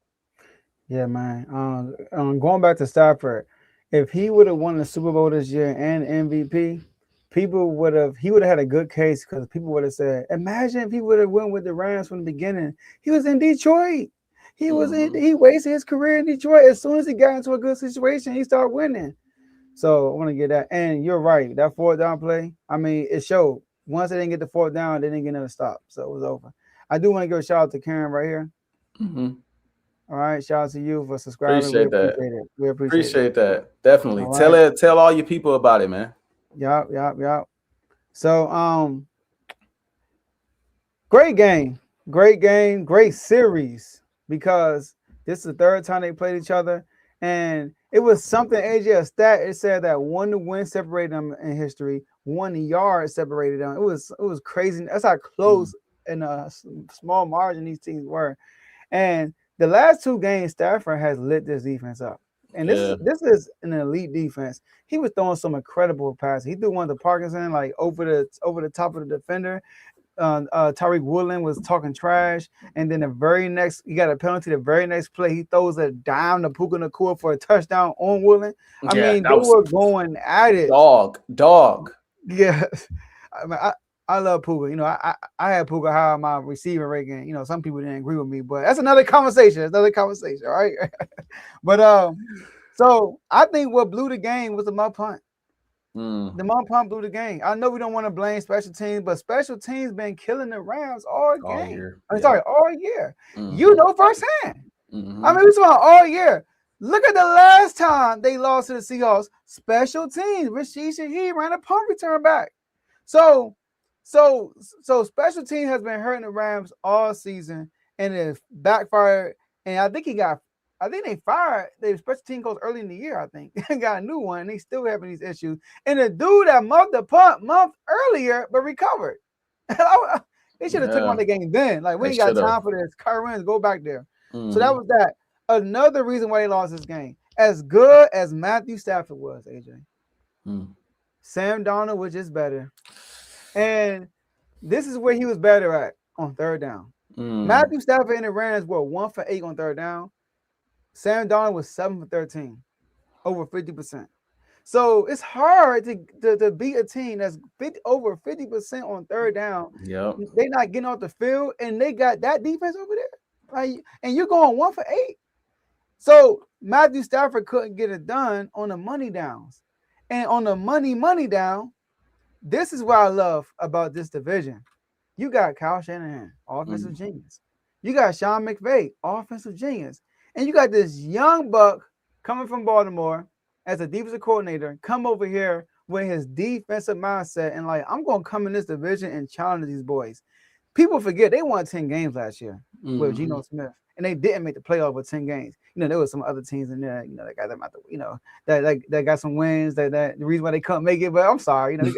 Yeah, man. Going back to Stafford, if he would have won the Super Bowl this year and MVP, he would have had a good case because people would have said, imagine if he would have went with the Rams from the beginning. He was in Detroit. He wasted his career in Detroit. As soon as he got into a good situation, he started winning. So I want to get that. And you're right. That 4th down play, I mean, it showed. Once they didn't get the 4th down, they didn't get another stop. So it was over. I do want to give a shout out to Karen right here. All right. Shout out to you for subscribing. Appreciate that. We appreciate that. Definitely. All tell all your people about it, man. Yup. So great game, great series, because this is the 3rd time they played each other. And it was something, AJ, a stat, it said that 1 win separated them in history, 1 yard separated them. It was crazy. That's how close in a small margin these teams were. And the last 2 games, Stafford has lit this defense up. And this is an elite defense. He was throwing some incredible passes. He threw one to Parkinson, like over the top of the defender. Tyreek Woodland was talking trash, and then the very next, he got a penalty. The very next play, he throws a dime to Puka Nacua for a touchdown on Woodland. I mean, they were going at it. Dog. Yeah, I mean, I love Puka. You know, I had Puka high on my receiving rating. You know, some people didn't agree with me, but that's another conversation. All right. But so I think what blew the game was the muff punt. The muff punt blew the game. I know we don't want to blame special teams, but special teams been killing the Rams all year. All year. You know firsthand. I mean, we saw all year. Look at the last time they lost to the Seahawks. Special teams. Rashid Shaheed ran a punt return back. So special team has been hurting the Rams all season, and it backfired. And I think he got I think they fired the special team coach early in the year. I think got a new one. And they still having these issues. And the dude that muffed the punt month earlier, but recovered. They should have took him on the game then. Like we ain't got time for this. Currents, go back there. Mm-hmm. So that was that. Another reason why they lost this game. As good as Matthew Stafford was, AJ, Sam Darnold was just better. And this is where he was better at on third down. Matthew Stafford and the Rams were 1 for 8 on third down. Sam Darnold was 7 for 13, over 50%. So it's hard to beat a team that's over 50% on third down. Yep. They're not getting off the field, and they got that defense over there. Right? And you're going 1 for 8. So Matthew Stafford couldn't get it done on the money downs. And on the money down, this is what I love about this division. You got Kyle Shanahan, offensive genius. You got Sean McVay, offensive genius. And you got this young buck coming from Baltimore as a defensive coordinator, come over here with his defensive mindset and like, I'm going to come in this division and challenge these boys. People forget they won 10 games last year with Geno Smith, and they didn't make the playoff with 10 games. You know, there was some other teams in there, you know, that got them out the, you know, that got some wins. That the reason why they couldn't make it, but I'm sorry, you know,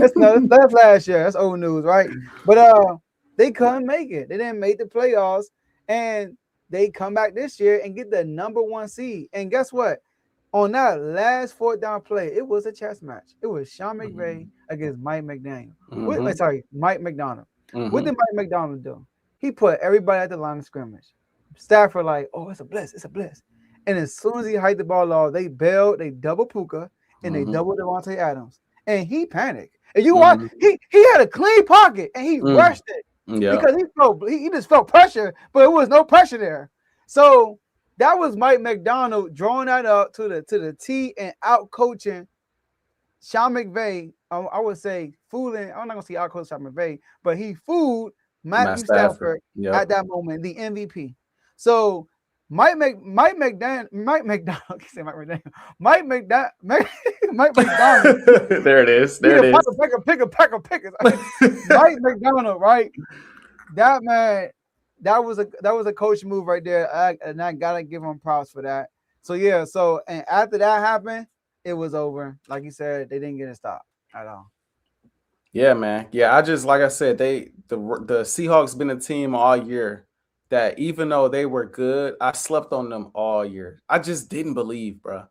that's last year. That's old news, right? But they couldn't make it. They didn't make the playoffs, and they come back this year and get the number 1 seed. And guess what? On that last 4th down play, it was a chess match. It was Sean McVay against Mike McDaniel. Mike McDonald. What did Mike McDonald do? He put everybody at the line of scrimmage. Stafford like, oh, it's a blitz. And as soon as he hiked the ball off, they bailed, they double Puka, and they double Devontae Adams. And he panicked. And you watch, he had a clean pocket, and he rushed it. Yeah. Because he just felt pressure, but it was no pressure there. So that was Mike McDonald drawing that up to the T and out coaching Sean McVay. I would say fooling. I'm not gonna say out coach Sean McVay, but he fooled Matthew Stafford at that moment, the MVP. So Mike McDonald. There it is. Picker. Mike McDonald, right? That man, that was a coach move right there. And I gotta give him props for that. So yeah, and after that happened, it was over. Like you said, they didn't get a stop at all. Yeah, man. Yeah, like I said, the Seahawks been a team all year that even though they were good, I slept on them all year. I just didn't believe, bro.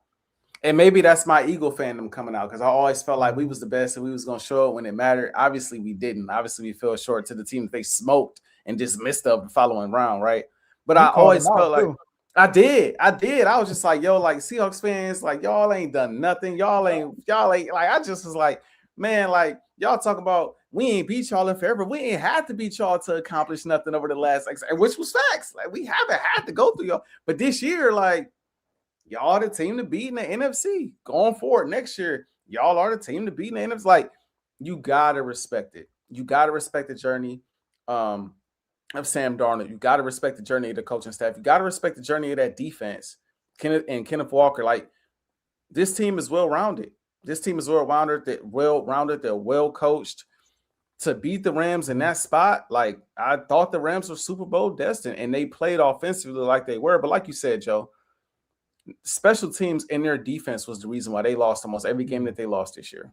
And maybe that's my Eagle fandom coming out because I always felt like we was the best and we was going to show it when it mattered. Obviously, we didn't. Obviously, we fell short to the team that they smoked and just missed up the following round, right? But I always felt like I did. I was just like, yo, like Seahawks fans, like y'all ain't done nothing. Y'all ain't like I just was like, man, like y'all talk about we ain't beat y'all in forever. We ain't had to beat y'all to accomplish nothing over the last, which was facts. Like we haven't had to go through y'all. But this year, like y'all the team to beat in the NFC. Going forward next year, y'all are the team to beat in the NFC. Like you gotta respect it. You gotta respect the journey of Sam Darnold. You gotta respect the journey of the coaching staff. You gotta respect the journey of that defense. Kenneth Walker. Like this team is well-rounded. They're well-rounded. They're well-coached. To beat the Rams in that spot, like I thought the Rams were Super Bowl destined, and they played offensively like they were. But like you said, Joe, special teams and their defense was the reason why they lost almost every game that they lost this year.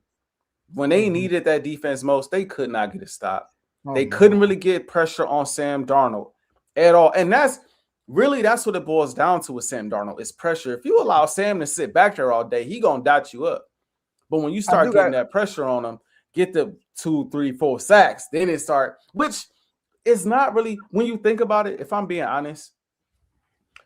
When they needed that defense most, they could not get a stop. They couldn't really get pressure on Sam Darnold at all. And that's what it boils down to with Sam Darnold is pressure. If you allow Sam to sit back there all day, he gonna dot you up. But when you start getting that pressure on him, get the 2, 3, 4 sacks, then it start, which is not really, when you think about it, if I'm being honest,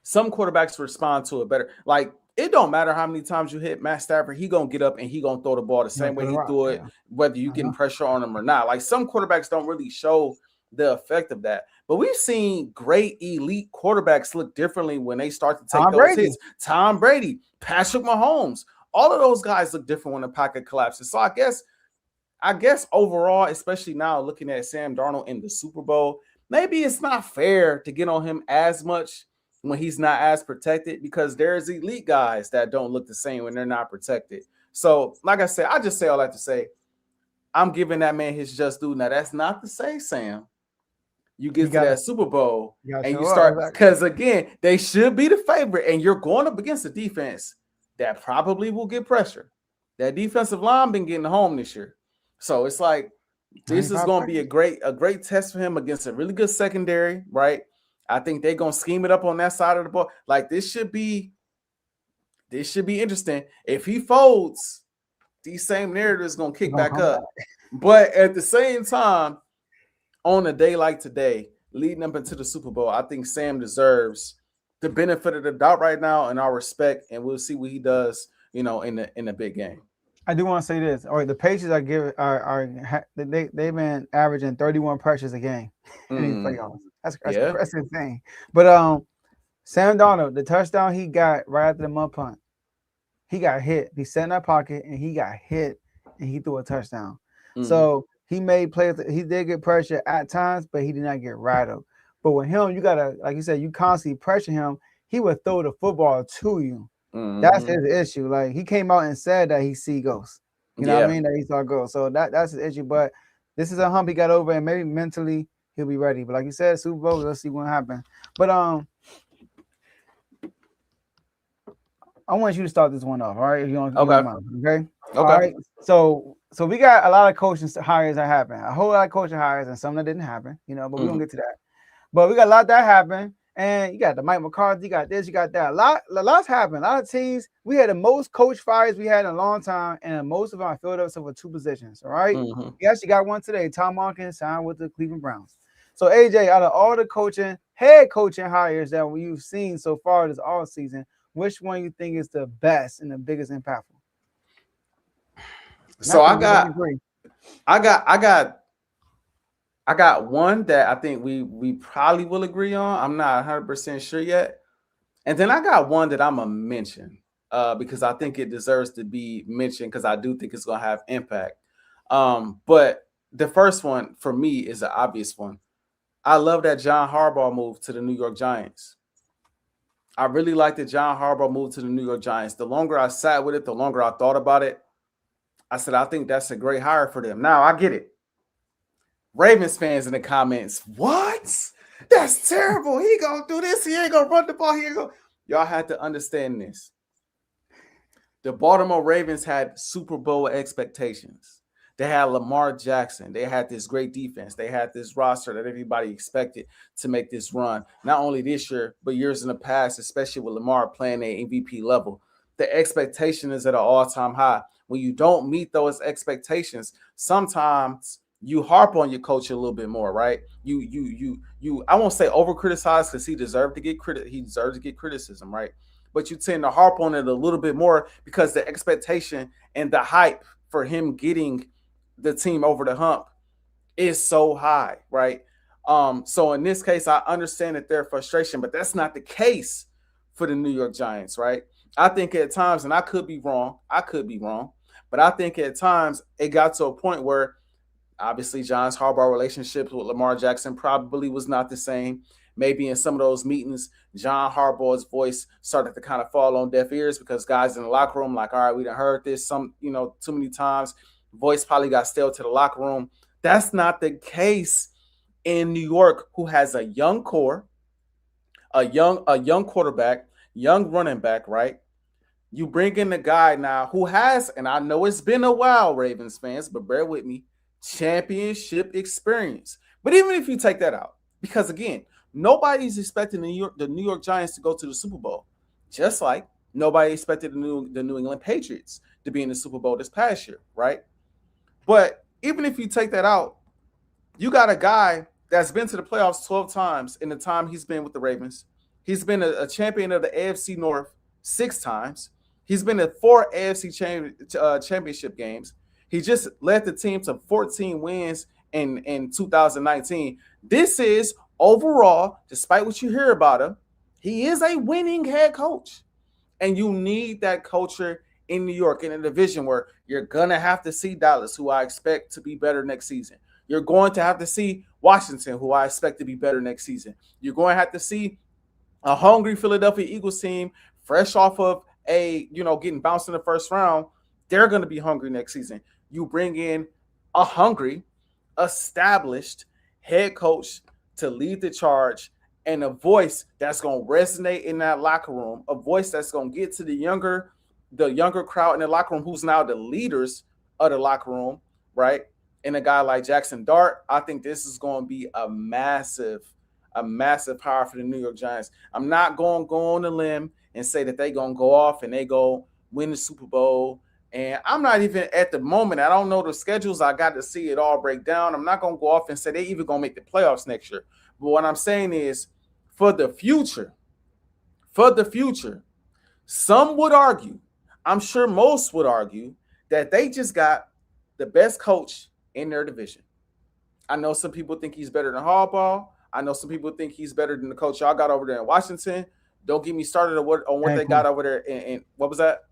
some quarterbacks respond to it better. Like, it don't matter how many times you hit Matt Stafford, he going to get up and he going to throw the ball the same way he threw it, whether you getting pressure on him or not. Like, some quarterbacks don't really show the effect of that. But we've seen great elite quarterbacks look differently when they start to take those hits. Tom Brady, Patrick Mahomes, all of those guys look different when the pocket collapses. So I guess overall, especially now looking at Sam Darnold in the Super Bowl, maybe it's not fair to get on him as much when he's not as protected because there's elite guys that don't look the same when they're not protected. So, like I said, I just say all that to say, I'm giving that man his just due. Now, that's not to say, Sam, you get to that Super Bowl and you start, exactly. because again, they should be the favorite, and you're going up against a defense that probably will get pressure. That defensive line been getting home this year. So it's like this is going to be a great test for him against a really good secondary, right? I think they're going to scheme it up on that side of the ball. Like this should be interesting. If he folds, these same narratives going to kick back up. But at the same time, on a day like today, leading up into the Super Bowl, I think Sam deserves the benefit of the doubt right now and our respect, and we'll see what he does, in the big game. I do want to say this. All right, the Patriots they've been averaging 31 pressures a game in these playoffs. That's insane. But Sam Darnold, the touchdown he got right after the mud punt, he got hit. He sat in that pocket and he got hit and he threw a touchdown. So he made plays. He did get pressure at times, but he did not get rattled. But with him, you gotta, like you said, you constantly pressure him. He would throw the football to you. That's his issue. Like he came out and said that he see ghosts. You know what I mean? That he saw ghosts. So that's his issue. But this is a hump he got over, and maybe mentally he'll be ready. But like you said, Super Bowl, let's see what happens. But I want you to start this one off, all right? If you don't, okay. All right. So we got a lot of coaching hires that happened. A whole lot of coaching hires, and some that didn't happen. But we're gonna get to that. But we got a lot that happened. And you got the Mike McCarthy, you got this, you got that. A lot's happened. A lot of teams. We had the most coach fires we had in a long time, and most of them are filled up for 2 positions. All right. We actually got one today. Tom Monken signed with the Cleveland Browns. So AJ, out of all the head coaching hires that you've seen so far this all season, which one you think is the best and the biggest impactful? So I got one that I think we probably will agree on. I'm not 100% sure yet. And then I got one that I'm going to mention because I think it deserves to be mentioned because I do think it's going to have impact. But the first one for me is an obvious one. I love that John Harbaugh move to the New York Giants. I really like that John Harbaugh moved to the New York Giants. The longer I sat with it, the longer I thought about it. I said, I think that's a great hire for them. Now, I get it. Ravens fans in the comments, what? That's terrible. He gonna do this. He ain't gonna run the ball. Y'all had to understand this. The Baltimore Ravens had Super Bowl expectations. They had Lamar Jackson. They had this great defense. They had this roster that everybody expected to make this run. Not only this year, but years in the past, especially with Lamar playing at MVP level. The expectation is at an all-time high. When you don't meet those expectations, sometimes you harp on your coach a little bit more, right? You I won't say over criticize because he deserves to get criticism, right? But you tend to harp on it a little bit more because the expectation and the hype for him getting the team over the hump is so high, right? So in this case, I understand that their frustration, but that's not the case for the New York Giants, right? I think at times, and I could be wrong, but I think at times it got to a point where obviously John Harbaugh relationships with Lamar Jackson probably was not the same. Maybe in some of those meetings, John Harbaugh's voice started to kind of fall on deaf ears because guys in the locker room like, all right, we done heard this too many times. Voice probably got stale to the locker room. That's not the case in New York, who has a young core, a young quarterback, young running back, right? You bring in the guy now who has, and I know it's been a while, Ravens fans, but bear with me, championship experience. But even if you take that out, because again, nobody's expecting the New York Giants to go to the Super Bowl, just like nobody expected the New England Patriots to be in the Super Bowl this past year, right? But even if you take that out, you got a guy that's been to the playoffs 12 times in the time he's been with the Ravens. He's been a champion of the AFC North 6 times. He's been at 4 AFC championship games. He just led the team to 14 wins in 2019. This is overall, despite what you hear about him, he is a winning head coach. And you need that culture in New York in a division where you're going to have to see Dallas, who I expect to be better next season. You're going to have to see Washington, who I expect to be better next season. You're going to have to see a hungry Philadelphia Eagles team fresh off of getting bounced in the first round. They're going to be hungry next season. You bring in a hungry, established head coach to lead the charge, and a voice that's going to resonate in that locker room, a voice that's going to get to the younger crowd in the locker room, who's now the leaders of the locker room, right? And a guy like Jackson Dart, I think this is going to be a massive hire for the New York Giants. I'm not going to go on a limb and say that they're going to go off and they go win the Super Bowl. And I'm not even at the moment. I don't know the schedules. I got to see it all break down. I'm not going to go off and say they even going to make the playoffs next year. But what I'm saying is, for the future, some would argue, I'm sure most would argue, that they just got the best coach in their division. I know some people think he's better than Harbaugh. I know some people think he's better than the coach y'all got over there in Washington. Don't get me started on what they got over there in what was that?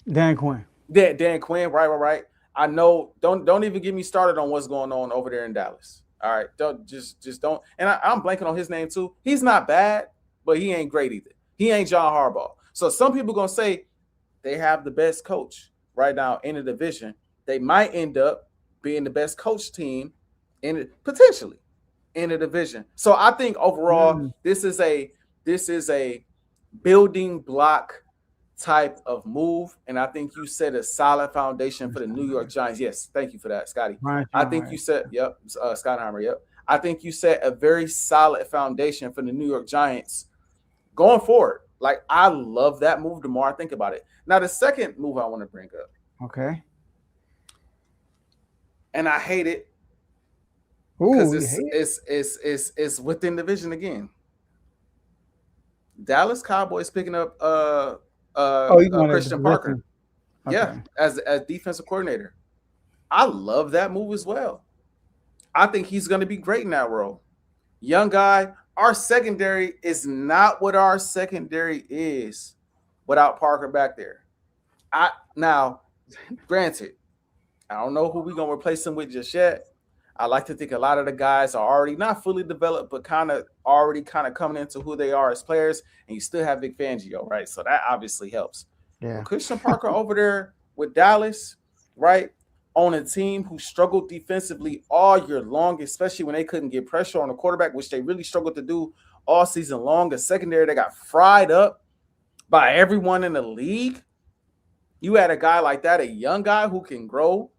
Dan Quinn. Dan Quinn, right. I know. Don't even get me started on what's going on over there in Dallas. All right, don't just don't. And I'm blanking on his name too. He's not bad, but he ain't great either. He ain't John Harbaugh. So some people gonna say they have the best coach right now in the division. They might end up being the best coach team potentially in the division. So I think overall, this is a building block type of move, and I think you set a solid foundation for the New York Giants. Yes, thank you for that, Scotty. I think you set, Schottenheimer, yep. I think you set a very solid foundation for the New York Giants going forward. Like, I love that move the more I think about it. Now, the second move I want to bring up. Okay. And I hate it because it's within division again. Dallas Cowboys picking up Christian Parker. Okay. Yeah, as defensive coordinator. I love that move as well. I think he's going to be great in that role. Young guy. Our secondary is not what our secondary is without Parker back there. Now, granted, I don't know who we're going to replace him with just yet. I like to think a lot of the guys are already not fully developed, but already coming into who they are as players. And you still have Vic Fangio, right? So that obviously helps. Yeah. But Christian Parker over there with Dallas, right, on a team who struggled defensively all year long, especially when they couldn't get pressure on the quarterback, which they really struggled to do all season long. A secondary that got fried up by everyone in the league. You had a guy like that, a young guy who can grow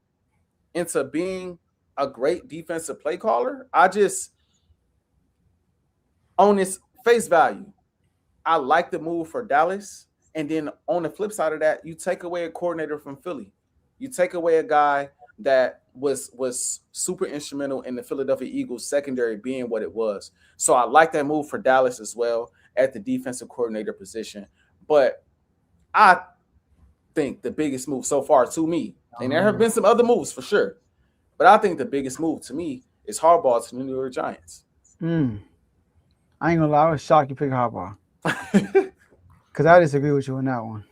into being a great defensive play caller. On its face value, I like the move for Dallas. And then on the flip side of that, you take away a coordinator from Philly. You take away a guy that was super instrumental in the Philadelphia Eagles secondary being what it was. So I like that move for Dallas as well at the defensive coordinator position. But I think the biggest move so far to me, and there have been some other moves for sure, but I think the biggest move to me is Harbaugh to the New York Giants. I ain't gonna lie, I was shocked you picked Harbaugh. Because I disagree with you on that one.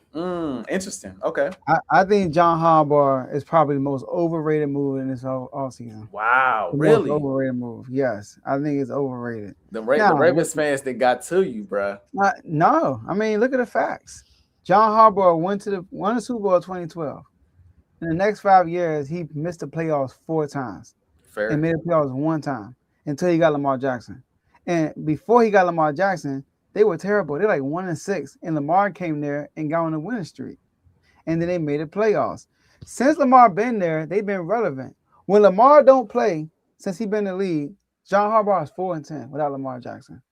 Interesting. Okay. I think John Harbaugh is probably the most overrated move in this all season. Wow, really? Most overrated move. Yes, I think it's overrated. The Ravens fans that got to you, bro. No, I mean, look at the facts. John Harbaugh won the Super Bowl in 2012. In the next 5 years, he missed the playoffs 4 times. Fair. And made the playoffs 1 time until he got Lamar Jackson. And before he got Lamar Jackson, they were terrible. They're like 1-6, and Lamar came there and got on a winning streak, and then they made the playoffs. Since Lamar been there, they've been relevant. When Lamar don't play, since he been in the league, John Harbaugh is 4-10 without Lamar Jackson.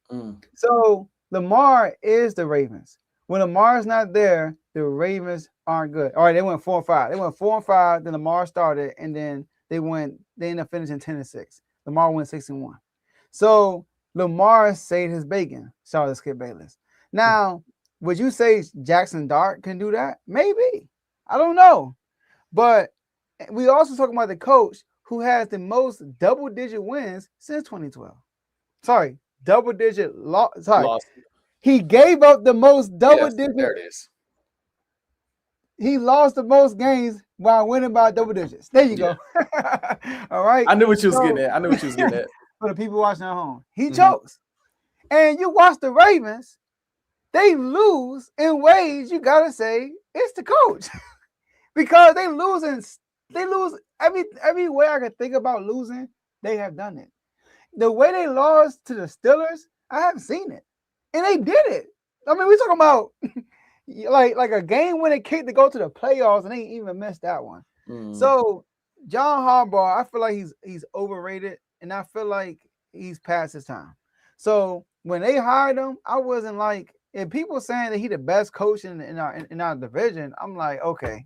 So Lamar is the Ravens. When Lamar's not there, the Ravens aren't good. All right, they went 4-5. They went 4-5. Then Lamar started, and then they ended up finishing 10-6. Lamar went 6-1. So Lamar saved his bacon. Shout out to Skip Bayless. Now, would you say Jackson Dart can do that? Maybe. I don't know. But we also talking about the coach who has the most double-digit wins since 2012. Sorry, double-digit loss. Lost. He gave up the most double-digit. There it is. He lost the most games while winning by double digits. There you go. All right. I knew what you was getting at. For the people watching at home, he chokes. And you watch the Ravens, they lose in ways you gotta say it's the coach. Because they lose every way I could think about losing, they have done it. the way they lost to the Steelers, I haven't seen it, and they did it. I mean, we talking about like a game-winning kick to go to the playoffs, and they even missed that one. So John Harbaugh, I feel like he's overrated, and I feel like he's past his time. So when they hired him, I wasn't like, if people saying that he the best coach in our division, I'm like, okay,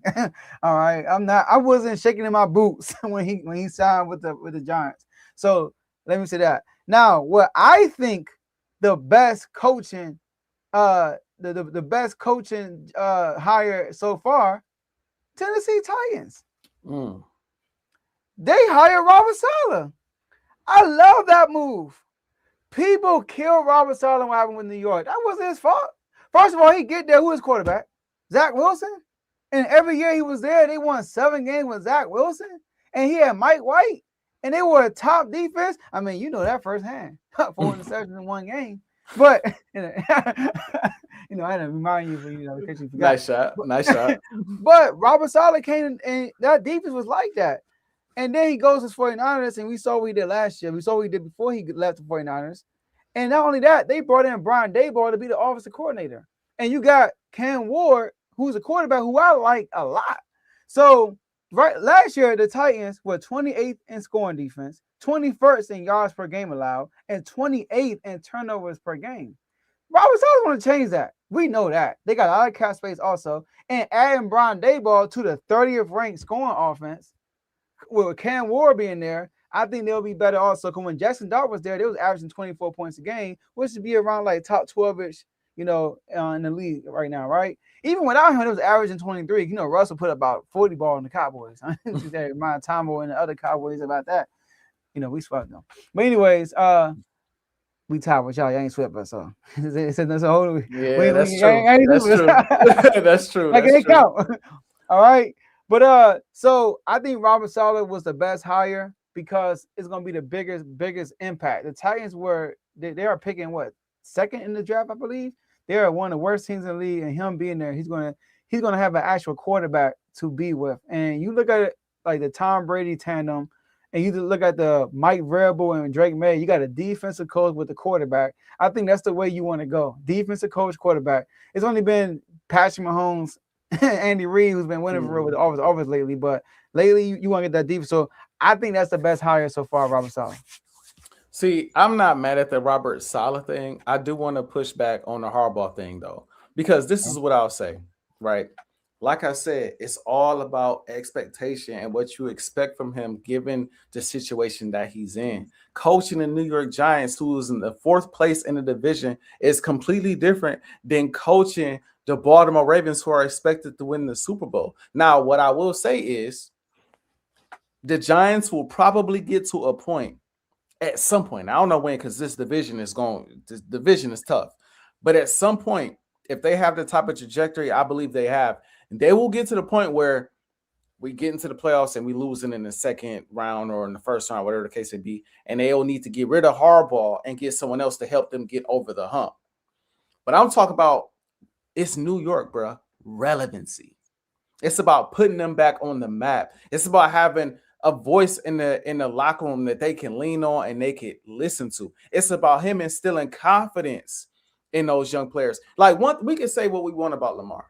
all right. I wasn't shaking in my boots when he signed with the Giants. So let me say that. Now, what I think the best coaching, the best coaching hire so far, Tennessee Titans. They hired Robert Saleh. I love that move. People killed Robert Saleh when happened with New York. That wasn't his fault. First of all, he get there. Who is quarterback? Zach Wilson. And every year he was there, they won 7 games with Zach Wilson. And he had Mike White. And they were a top defense. I mean, you know that firsthand. 4 interceptions in 1 game. But I had to remind you, in case you forgot. Nice shot. But Robert Saleh came and that defense was like that. And then he goes to the 49ers, and we saw what he did last year. We saw what he did before he left the 49ers. And not only that, they brought in Brian Daboll to be the offensive coordinator. And you got Cam Ward, who's a quarterback who I like a lot. So last year, the Titans were 28th in scoring defense, 21st in yards per game allowed, and 28th in turnovers per game. Robert Saleh want to change that. We know that. They got a lot of cap space also. And adding Brian Daboll to the 30th ranked scoring offense, with Cam Ward being there, I think they'll be better also. Because when Jackson Dart was there, they was averaging 24 points a game, which would be around like top 12-ish, in the league right now, right? Even without him, it was averaging 23. Russell put about 40 ball on the Cowboys. I didn't see that remind Tombo and the other Cowboys about that. We swept them. But anyways, we tied with y'all. Y'all ain't swept us, so that's a whole. Yeah, that's true. That's true. Like, it count. All right. But so I think Robert Saleh was the best hire because it's gonna be the biggest impact. The Titans they are picking what, 2nd in the draft, I believe. They are one of the worst teams in the league, and him being there, he's gonna have an actual quarterback to be with. And you look at it like the Tom Brady tandem, and you look at the Mike Vrabel and Drake May. You got a defensive coach with the quarterback. I think that's the way you want to go. Defensive coach, quarterback. It's only been Patrick Mahomes, Andy Reid, who's been winning for real with the offense lately, but lately you want to get that deep. So I think that's the best hire so far, Robert Saleh. See, I'm not mad at the Robert Saleh thing. I do want to push back on the Harbaugh thing, though, because this is what I'll say, right? Like I said, it's all about expectation and what you expect from him given the situation that he's in. Coaching the New York Giants, who is in the 4th place in the division, is completely different than coaching the Baltimore Ravens, who are expected to win the Super Bowl. Now, what I will say is the Giants will probably get to a point at some point. I don't know when, because this division is tough. But at some point, if they have the type of trajectory I believe they have, they will get to the point where we get into the playoffs and we losing in the 2nd round or in the 1st round, whatever the case may be, and they'll need to get rid of Harbaugh and get someone else to help them get over the hump. But I'm talking about, it's New York, bro. Relevancy. It's about putting them back on the map. It's about having a voice in the locker room that they can lean on and they can listen to. It's about him instilling confidence in those young players. Like, we can say what we want about Lamar.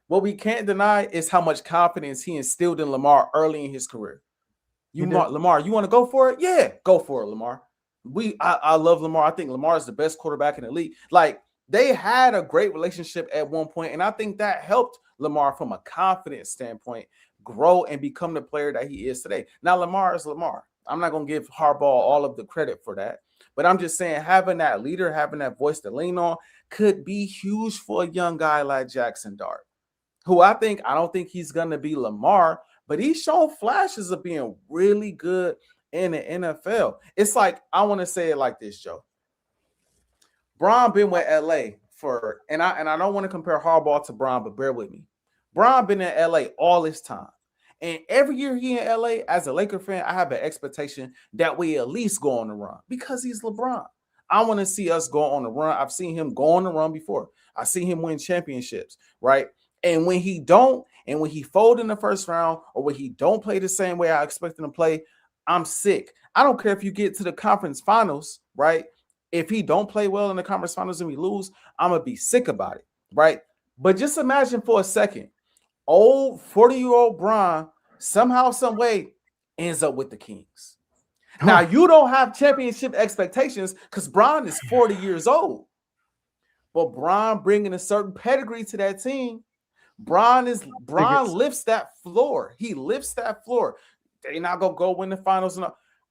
What we can't deny is how much confidence he instilled in Lamar early in his career. Lamar, you want to go for it? Yeah, go for it, Lamar. I love Lamar. I think Lamar is the best quarterback in the league. Like, they had a great relationship at one point, and I think that helped Lamar from a confidence standpoint grow and become the player that he is today. Now, Lamar is Lamar. I'm not going to give Harbaugh all of the credit for that, but I'm just saying having that leader, having that voice to lean on could be huge for a young guy like Jackson Dart, who I don't think he's going to be Lamar, but he's shown flashes of being really good in the NFL. It's like, I want to say it like this, Joe. Bron been with LA and I don't want to compare Harbaugh to Bron, but bear with me. Bron been in LA all this time. And every year he in LA, as a Laker fan, I have an expectation that we at least go on the run because he's LeBron. I want to see us go on the run. I've seen him go on the run before. I see him win championships, right? And when he don't, and when he fold in the 1st round, or when he don't play the same way I expect him to play, I'm sick. I don't care if you get to the conference finals, right? If he don't play well in the conference finals and we lose, I'm gonna be sick about it, right? But just imagine for a second, old 40-year-old Bron somehow, some way ends up with the Kings. Now you don't have championship expectations because Bron is 40 years old, but Bron bringing a certain pedigree to that team. Bron lifts that floor. He lifts that floor. They're not gonna go win the finals,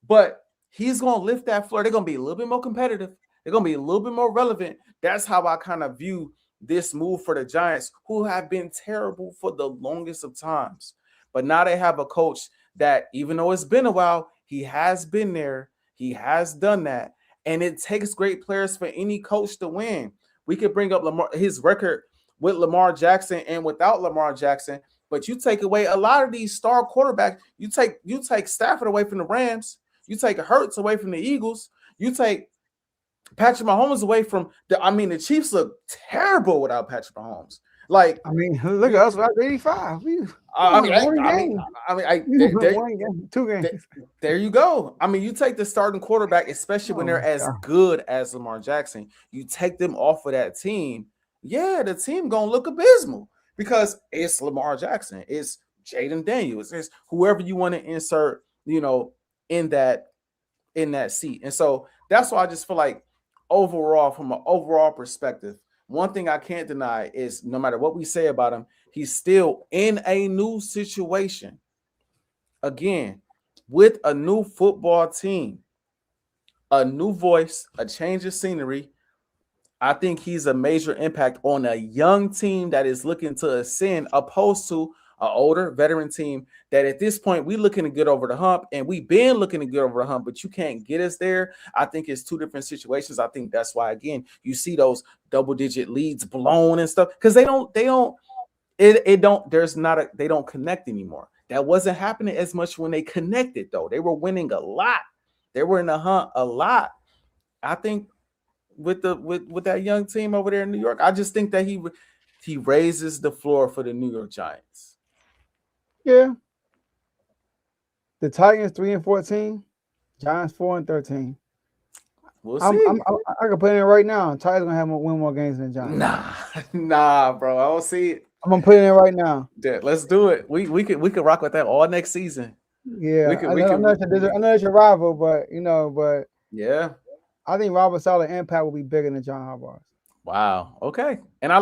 but he's gonna lift that floor. They're gonna be a little bit more competitive. They're gonna be a little bit more relevant. That's how I kind of view this move for the Giants, who have been terrible for the longest of times. But now they have a coach that, even though it's been a while, he has been there. He has done that, and it takes great players for any coach to win. We could bring up his record with Lamar Jackson and without Lamar Jackson, but you take away a lot of these star quarterbacks. You take Stafford away from the Rams. You take Hurts away from the Eagles. You take Patrick Mahomes away from the Chiefs look terrible without Patrick Mahomes. Like, look at us about 85. Two games. There you go. You take the starting quarterback, especially when they're as good as Lamar Jackson. You take them off of that team. Yeah, the team gonna look abysmal because it's Lamar Jackson, it's Jaden Daniels, it's whoever you want to insert, in that seat. And so that's why I just feel like overall, from an overall perspective, one thing I can't deny is no matter what we say about him, he's still in a new situation. Again, with a new football team, a new voice, a change of scenery. I think he's a major impact on a young team that is looking to ascend, opposed to an older veteran team that at this point we looking to get over the hump, and we've been looking to get over the hump, but you can't get us there. I think it's two different situations. I think that's why, again, you see those double-digit leads blown and stuff because they don't connect anymore. That wasn't happening as much when they connected, though. They were winning a lot. They were in the hunt a lot. I think with that young team over there in New York, I just think that he raises the floor for the New York Giants. Yeah. The Titans 3-14, Giants 4-13. We'll see. I can put it in right now. Titans gonna win more games than the Nah, Giants. bro. I don't see it. I'm gonna put it in right now. Yeah, let's do it. We could rock with that all next season. Yeah, I know it's your rival, but yeah. I think Robert Saleh's impact will be bigger than John Harbaugh's. Wow. Okay. And I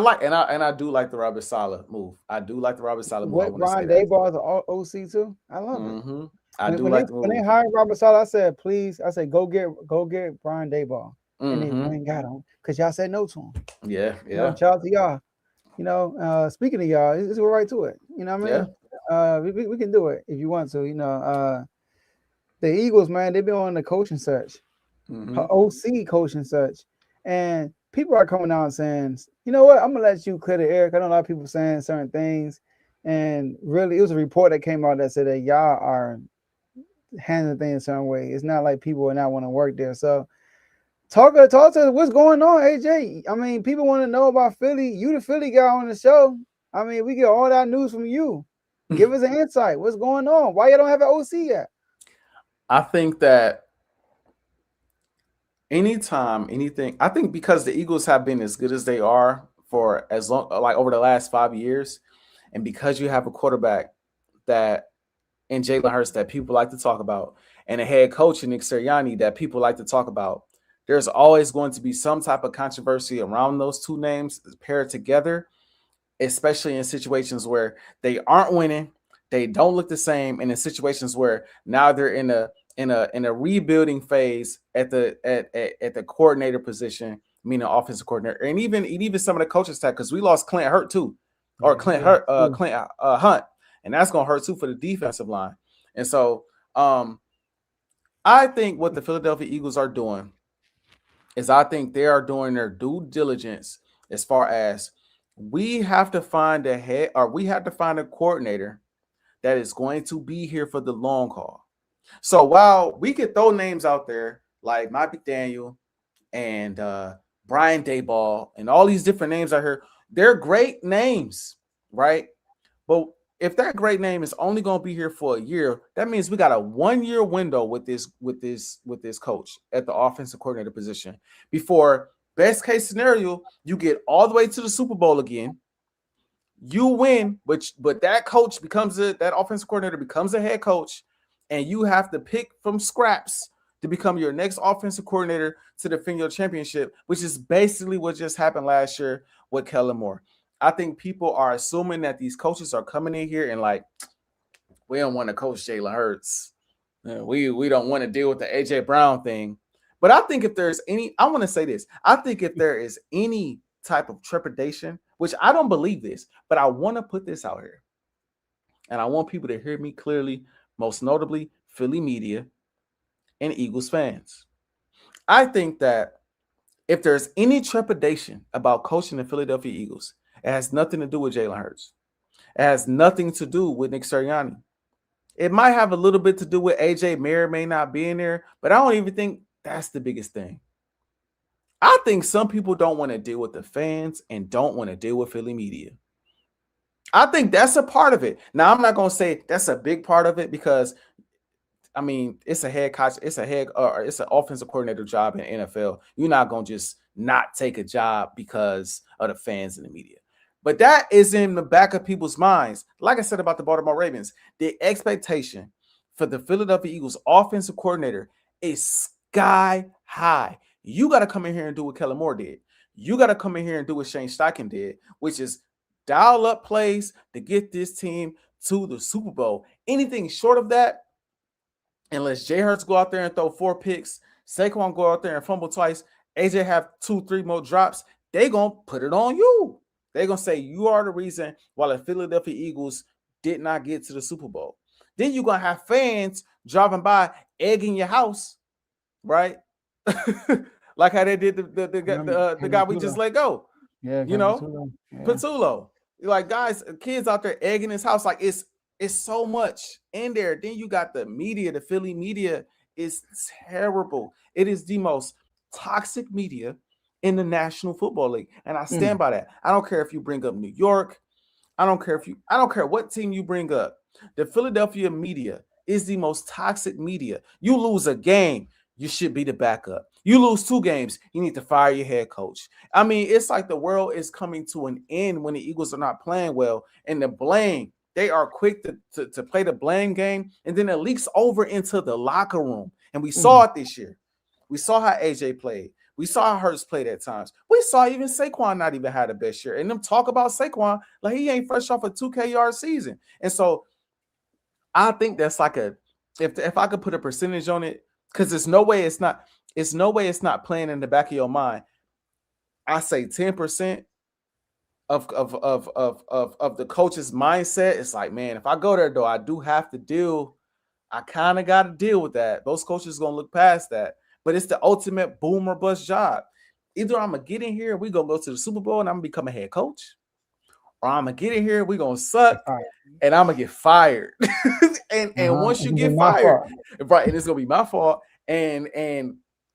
do like the Robert Saleh move. I do like the Robert Saleh move. What, Brian Daboll is an OC too? I love it. When they hired Robert Saleh, I said, please, go get Brian Daboll. And they went and got him because y'all said no to him. Yeah. Shout out to y'all. Speaking of y'all, let's go right to it. You know what I mean? Yeah. We can do it if you want to. The Eagles, man, they've been on the coaching search. OC coaching search, and people are coming out and saying, you know what, I'm gonna let you clear the air. I know a lot of people saying certain things, and really, it was a report that came out that said that y'all are handling things a certain way. It's not like people are not want to work there. So, talk to us. What's going on, AJ? People want to know about Philly. You the Philly guy on the show. We get all that news from you. Give us an insight. What's going on? Why you don't have an OC yet? I think that I think because the Eagles have been as good as they are for as long, like over the last 5 years, and because you have a quarterback that in Jalen Hurts that people like to talk about, and a head coach in Nick Sirianni that people like to talk about, there's always going to be some type of controversy around those two names paired together, especially in situations where they aren't winning, they don't look the same, and in situations where now they're in a rebuilding phase at the coordinator position, meaning offensive coordinator, and even some of the coaches staff, because we lost Clint Hunt, and that's gonna hurt too for the defensive line. And so I think what the Philadelphia Eagles are doing is I think they are doing their due diligence as far as we have to find a coordinator that is going to be here for the long haul. So while we could throw names out there like Mike McDaniel and Brian Daboll and all these different names out here, they're great names, right? But if that great name is only going to be here for a year, that means we got a 1 year window with this coach at the offensive coordinator position before best case scenario, you get all the way to the Super Bowl again. You win, but that coach that offensive coordinator becomes a head coach, and you have to pick from scraps to become your next offensive coordinator to defend your championship, which is basically what just happened last year with Kellen Moore. I think people are assuming that these coaches are coming in here and like, we don't want to coach Jalen Hurts. We don't want to deal with the AJ Brown thing. But I think if there's I want to say this. I think if there is any type of trepidation, which I don't believe this, but I want to put this out here. And I want people to hear me clearly, most notably Philly media and Eagles fans. I think that if there's any trepidation about coaching the Philadelphia Eagles, it has nothing to do with Jalen Hurts. It has nothing to do with Nick Sirianni. It might have a little bit to do with AJ may not be in there, but I don't even think that's the biggest thing. I think some people don't want to deal with the fans and don't want to deal with Philly media. I think that's a part of it. Now, I'm not going to say that's a big part of it because, I mean, it's a head coach, it's an offensive coordinator job in the NFL. You're not going to just not take a job because of the fans and the media. But that is in the back of people's minds. Like I said about the Baltimore Ravens, the expectation for the Philadelphia Eagles offensive coordinator is sky high. You got to come in here and do what Kellen Moore did. You got to come in here and do what Shane Steichen did, which is dial up plays to get this team to the Super Bowl. Anything short of that, unless Jay Hurts go out there and throw 4 picks, Saquon go out there and fumble twice, AJ have 2-3 more drops, they going to put it on you. They're going to say you are the reason why the Philadelphia Eagles did not get to the Super Bowl. Then you're going to have fans driving by, egging your house, right? Like how they did the guy we just let go. Yeah, you know, Patullo. Like guys, kids out there egging his house. Like it's so much in there. Then you got the media, the Philly media is terrible. It is the most toxic media in the National Football League. And I stand by that. I don't care if you bring up New York. I don't care what team you bring up. The Philadelphia media is the most toxic media. You lose a game, you should be the backup. You lose 2 games, you need to fire your head coach. I mean, it's like the world is coming to an end when the Eagles are not playing well. And the blame, they are quick to play the blame game. And then it leaks over into the locker room. And we saw it this year. We saw how AJ played. We saw how Hurts played at times. We saw even Saquon not even had the best year. And them talk about Saquon like he ain't fresh off a 2K yard season. And so I think that's like if I could put a percentage on it, because there's no way it's not playing in the back of your mind. I say 10% of the coach's mindset. It's like, man, if I go there though, I do have to deal. I kind of got to deal with that. Those coaches gonna look past that. But it's the ultimate boom or bust job. Either I'm going to get in here, we're going to go to the Super Bowl and I'm going to become a head coach. Or I'm going to get in here, we're going to suck and I'm going to get fired. and once you get fired, right, and it's going to be my fault. And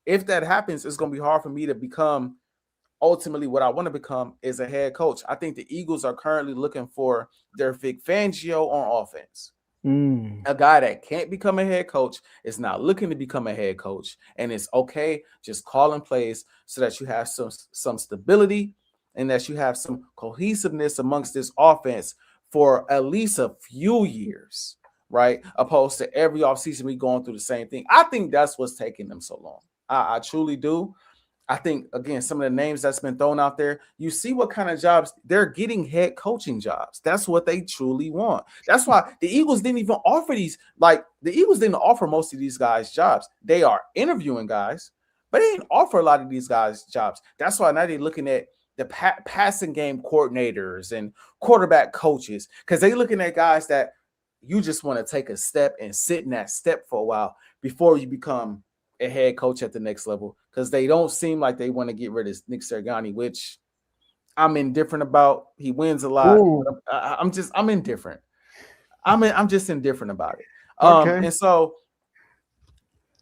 if that happens, it's going to be hard for me to become ultimately what I want to become is a head coach. I think the Eagles are currently looking for their Vic Fangio on offense. A guy that can't become a head coach is not looking to become a head coach, and it's okay just calling plays so that you have some stability and that you have some cohesiveness amongst this offense for at least a few years, right? Opposed to every offseason we going through the same thing. I think that's what's taking them so long. I truly do. I think, again, some of the names that's been thrown out there, you see what kind of jobs they're getting, head coaching jobs. That's what they truly want. That's why the Eagles didn't even offer the Eagles didn't offer most of these guys jobs. They are interviewing guys, but they didn't offer a lot of these guys jobs. That's why now they're looking at the passing game coordinators and quarterback coaches, because they're looking at guys that you just want to take a step and sit in that step for a while before you become a head coach at the next level, because they don't seem like they want to get rid of Nick Sirianni, which I'm indifferent about. He wins a lot. I'm indifferent. I'm just indifferent about it. Okay. And so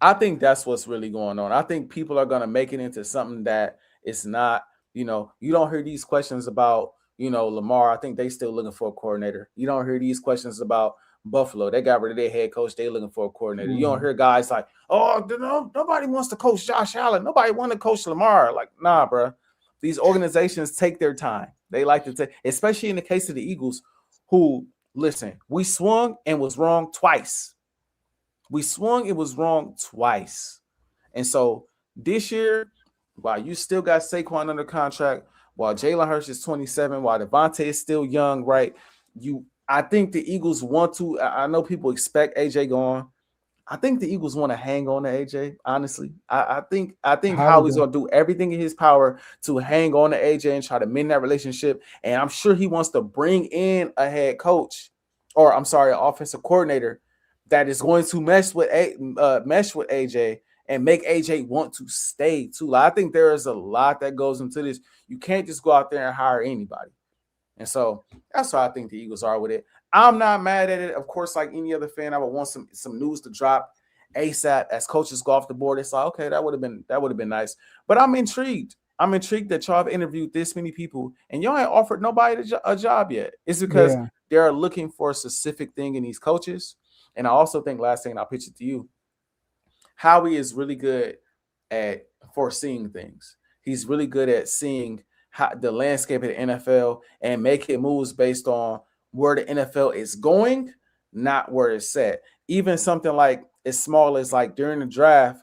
I think that's what's really going on. I think people are going to make it into something that it's not. You know, you don't hear these questions about Lamar, I think they still looking for a coordinator. You don't hear these questions about Buffalo. They got rid of their head coach. They looking for a coordinator. You don't hear guys like, oh, nobody wants to coach Josh Allen. Nobody want to coach Lamar. Like, nah, bro. These organizations take their time. They like to take, especially in the case of the Eagles, who, listen, we swung and was wrong twice. We swung, it was wrong twice. And so this year, while you still got Saquon under contract, while Jalen Hurts is 27, while Devontae is still young, right? I think the Eagles want to. I know people expect AJ gone. I think the Eagles want to hang on to AJ. Honestly, I think Howie's gonna do everything in his power to hang on to AJ and try to mend that relationship. And I'm sure he wants to bring in a head coach, or I'm sorry, an offensive coordinator that is going to mesh with AJ and make AJ want to stay too. Like, I think there is a lot that goes into this. You can't just go out there and hire anybody. And so that's why I think the Eagles are with it. I'm not mad at it. Of course, like any other fan, I would want some news to drop ASAP as coaches go off the board. It's like, okay, that would have been nice. But I'm intrigued. I'm intrigued that y'all have interviewed this many people and y'all ain't offered nobody a job yet. It's because they're looking for a specific thing in these coaches. And I also think, last thing, and I'll pitch it to you, Howie is really good at foreseeing things. He's really good at seeing the landscape of the NFL and making moves based on where the NFL is going, not where it's at. Even something like as small as like during the draft,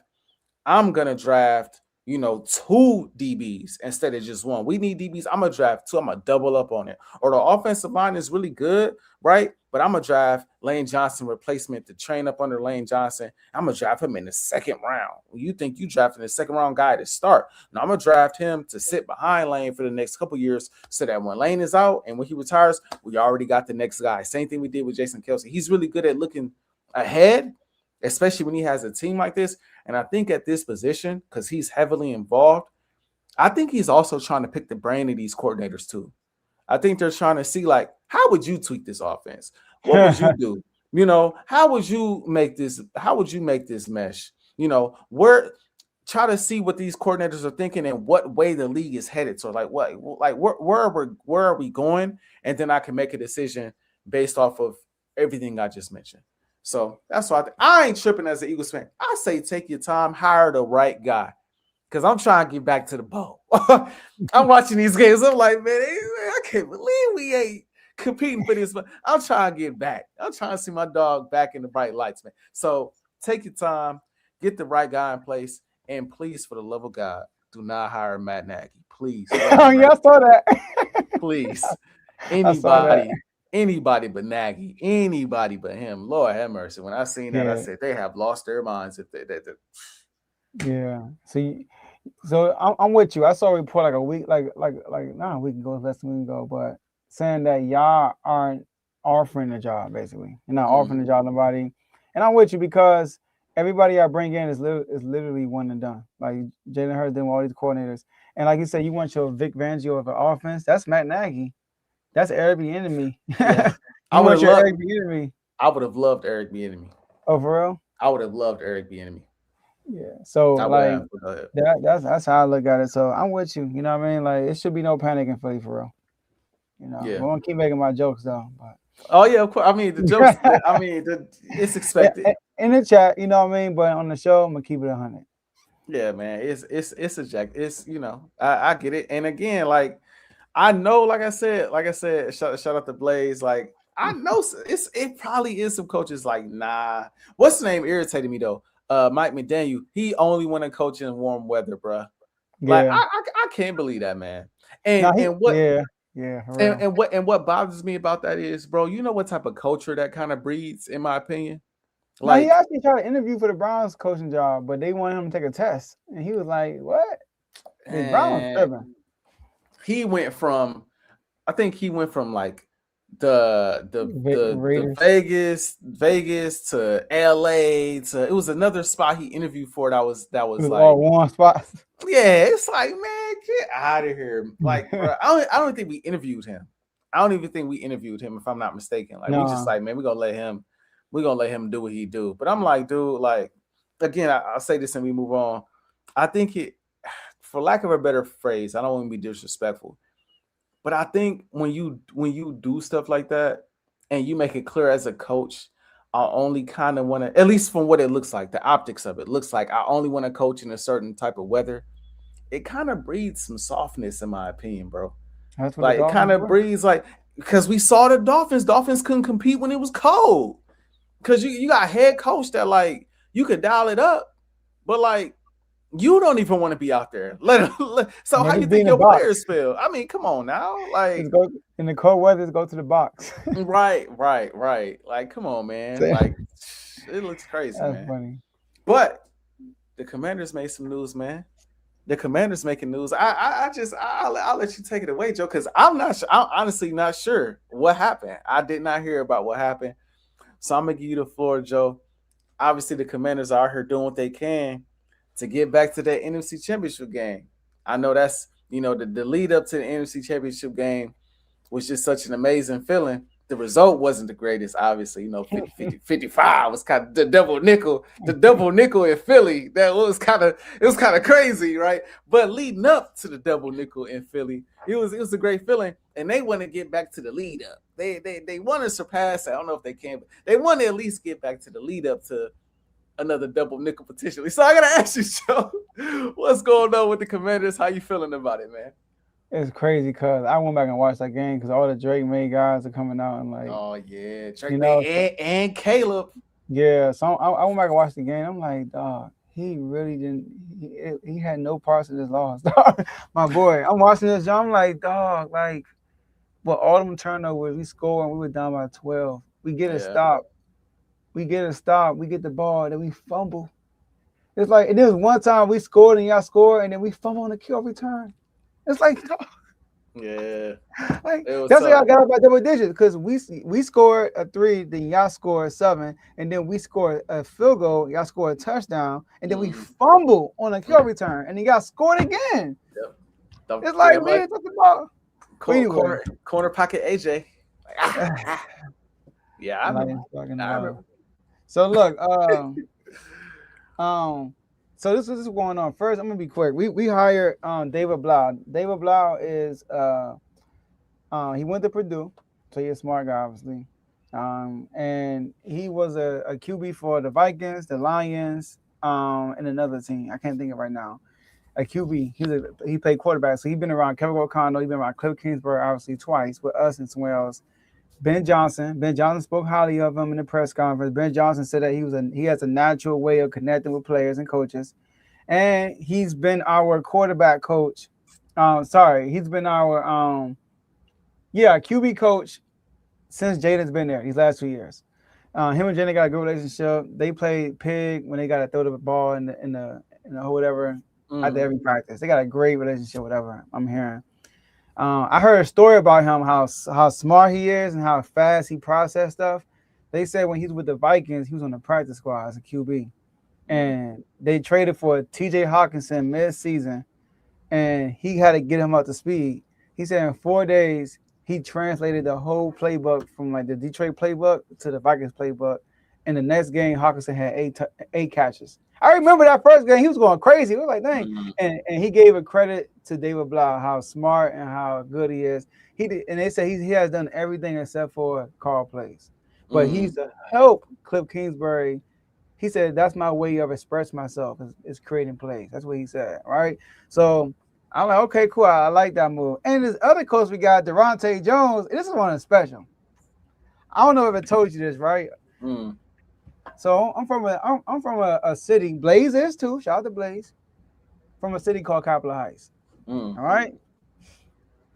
I'm going to draft, 2 DBs instead of just one. We need DBs. I'm going to draft 2. I'm going to double up on it. Or the offensive line is really good, right? But I'm going to draft Lane Johnson replacement to train up under Lane Johnson. I'm going to draft him in the second round. You think you drafting the second round guy to start. Now I'm going to draft him to sit behind Lane for the next couple years so that when Lane is out and when he retires, we already got the next guy. Same thing we did with Jason Kelce. He's really good at looking ahead, especially when he has a team like this. And I think at this position, because he's heavily involved, I think he's also trying to pick the brain of these coordinators too. I think they're trying to see, like, how would you tweak this offense? What would you do? How would you make this? How would you make this mesh? Try to see what these coordinators are thinking and what way the league is headed. So, where are we going? And then I can make a decision based off of everything I just mentioned. So that's why I ain't tripping as an Eagles fan. I say take your time, hire the right guy. Because I'm trying to get back to the bowl. I'm watching these games. I'm like, man, I can't believe we ain't competing for this. But I'm trying to get back. I'm trying to see my dog back in the bright lights, man. So take your time, get the right guy in place, and please, for the love of God, do not hire Matt Nagy. Please. Oh, yeah, I saw that. Please. Anybody but Nagy, anybody but him. Lord have mercy. When I seen that, I said they have lost their minds if they. Yeah. So I'm with you. I saw a report like a week, not a week ago, less than a week ago, but saying that y'all aren't offering a job, basically. You're not offering a job to nobody. And I'm with you because everybody I bring in is literally one and done. Like Jalen Hurts doing all these coordinators. And like you said, you want your Vic Fangio of an offense. That's Matt Nagy. That's Eric Bieniemy. Yeah. I would have loved Eric Bieniemy. Oh, for real? I would have loved Eric Bieniemy. Yeah. So that's how I look at it. So I'm with you. You know what I mean? Like, it should be no panicking for you, for real. I won't keep making my jokes though. But oh yeah, of course. I mean the jokes. It's expected in the chat. You know what I mean? But on the show, I'm gonna keep it 100. Yeah, man. It's a jack. It's I get it. And again, like I know, like I said, shout out to Blaze. Like I know it probably is some coaches like, nah. What's the name irritated me though? Mike McDaniel, he only went to coach in warm weather, bro. Like I can't believe that, man. And what bothers me about that is, bro, you know what type of culture that kind of breeds, in my opinion. Like he actually tried to interview for the Browns coaching job, but they wanted him to take a test, and he was like, "What?" The Browns tripping. He went from like the Vegas to LA to it was another spot he interviewed for that was like all one spot. Yeah, it's like, man, get out of here. Like, bro, I don't think we interviewed him. I don't even think we interviewed him, if I'm not mistaken. Like, we just like, man, we're gonna let him do what he do. But I'm like, dude, like, again, I'll say this and we move on. I think for lack of a better phrase, I don't want to be disrespectful, But I think when you do stuff like that and you make it clear as a coach, I only kind of want to, at least from what it looks like, the optics of it looks like I only want to coach in a certain type of weather. It kind of breeds some softness, in my opinion, bro. That's what the Like it kind Dolphins of were. breeds like because we saw the Dolphins. Dolphins couldn't compete when it was cold. Because you got a head coach that like you could dial it up, but like you don't even want to be out there. So how Maybe you be think in the your box. players feel? I mean, come on now. Just Like go in the cold weather. Just go to the box. right. Like, come on, man. Like it looks crazy, That's man. funny. But the Commanders made some news, man. The Commanders making news. I'll let you take it away, Joe, because I'm honestly not sure what happened. I did not hear about what happened. So I'm gonna give you the floor, Joe. Obviously, the Commanders are out here doing what they can to get back to that NFC Championship game. I know that's the lead up to the NFC Championship game was just such an amazing feeling. The result wasn't the greatest, obviously. 55 was kind of the double nickel in Philly. It was kind of crazy, right? But leading up to the double nickel in Philly, it was a great feeling. And they want to get back to the lead up. They want to surpass. I don't know if they can, but they want to at least get back to the lead up to another double nickel potentially. So I gotta ask you, Joe, what's going on with the Commanders? How you feeling about it, man? It's crazy because I went back and watched that game because all the Drake May guys are coming out and like, oh yeah, Drake May and Caleb. Yeah, so I went back and watched the game. I'm like, dog, he really didn't. He had no parts of this loss, dog. My boy, I'm watching this. I'm like, dog, like, well, all them turnovers, we score and we were down by 12. We get a stop. We get the ball, then we fumble. It's like, and there was one time we scored and y'all scored, and then we fumble on the kill return. It's like, yeah, like that's how y'all got up by double digits because we scored a 3, then y'all scored 7, and then we scored a field goal, y'all scored a touchdown, and then we fumble on a kill return, and then y'all scored again. Yep. It's like, man, talk about corner pocket Ajae. Yeah, I remember. So look, so this is going on. First, I'm gonna be quick. We hired David Blau. David Blau is he went to Purdue, so he's a smart guy, obviously. And he was a QB for the Vikings, the Lions, and another team. I can't think of it right now. A QB. He played quarterback, so he's been around Kevin O'Connell. He's been around Cliff Kingsbury, obviously twice with us and somewhere else. Ben Johnson spoke highly of him in the press conference. Ben Johnson said that he has a natural way of connecting with players and coaches, and he's been our quarterback coach. He's been our QB coach since Jaden's been there these last 2 years. Him and Jaden got a good relationship. They played pig when they got to throw the ball in the whatever after every practice. They got a great relationship. Whatever I'm hearing. I heard a story about him, how smart he is and how fast he processes stuff. They said when he was with the Vikings, he was on the practice squad as a QB. And they traded for TJ Hawkinson mid-season, and he had to get him up to speed. He said in 4 days, he translated the whole playbook from like the Detroit playbook to the Vikings playbook. And the next game, Hawkinson had eight catches. I remember that first game, he was going crazy. It was like, dang. And he gave a credit to David Blau, how smart and how good he is. And they say he has done everything except for call plays. But he's to help Cliff Kingsbury. He said, that's my way of expressing myself is creating plays. That's what he said, right? So I'm like, okay, cool. I like that move. And this other coach we got, Durante Jones. This is one of the special. I don't know if I told you this, right? So I'm from a city. Blaze is too. Shout out to Blaze. From a city called Capitol Heights. All right.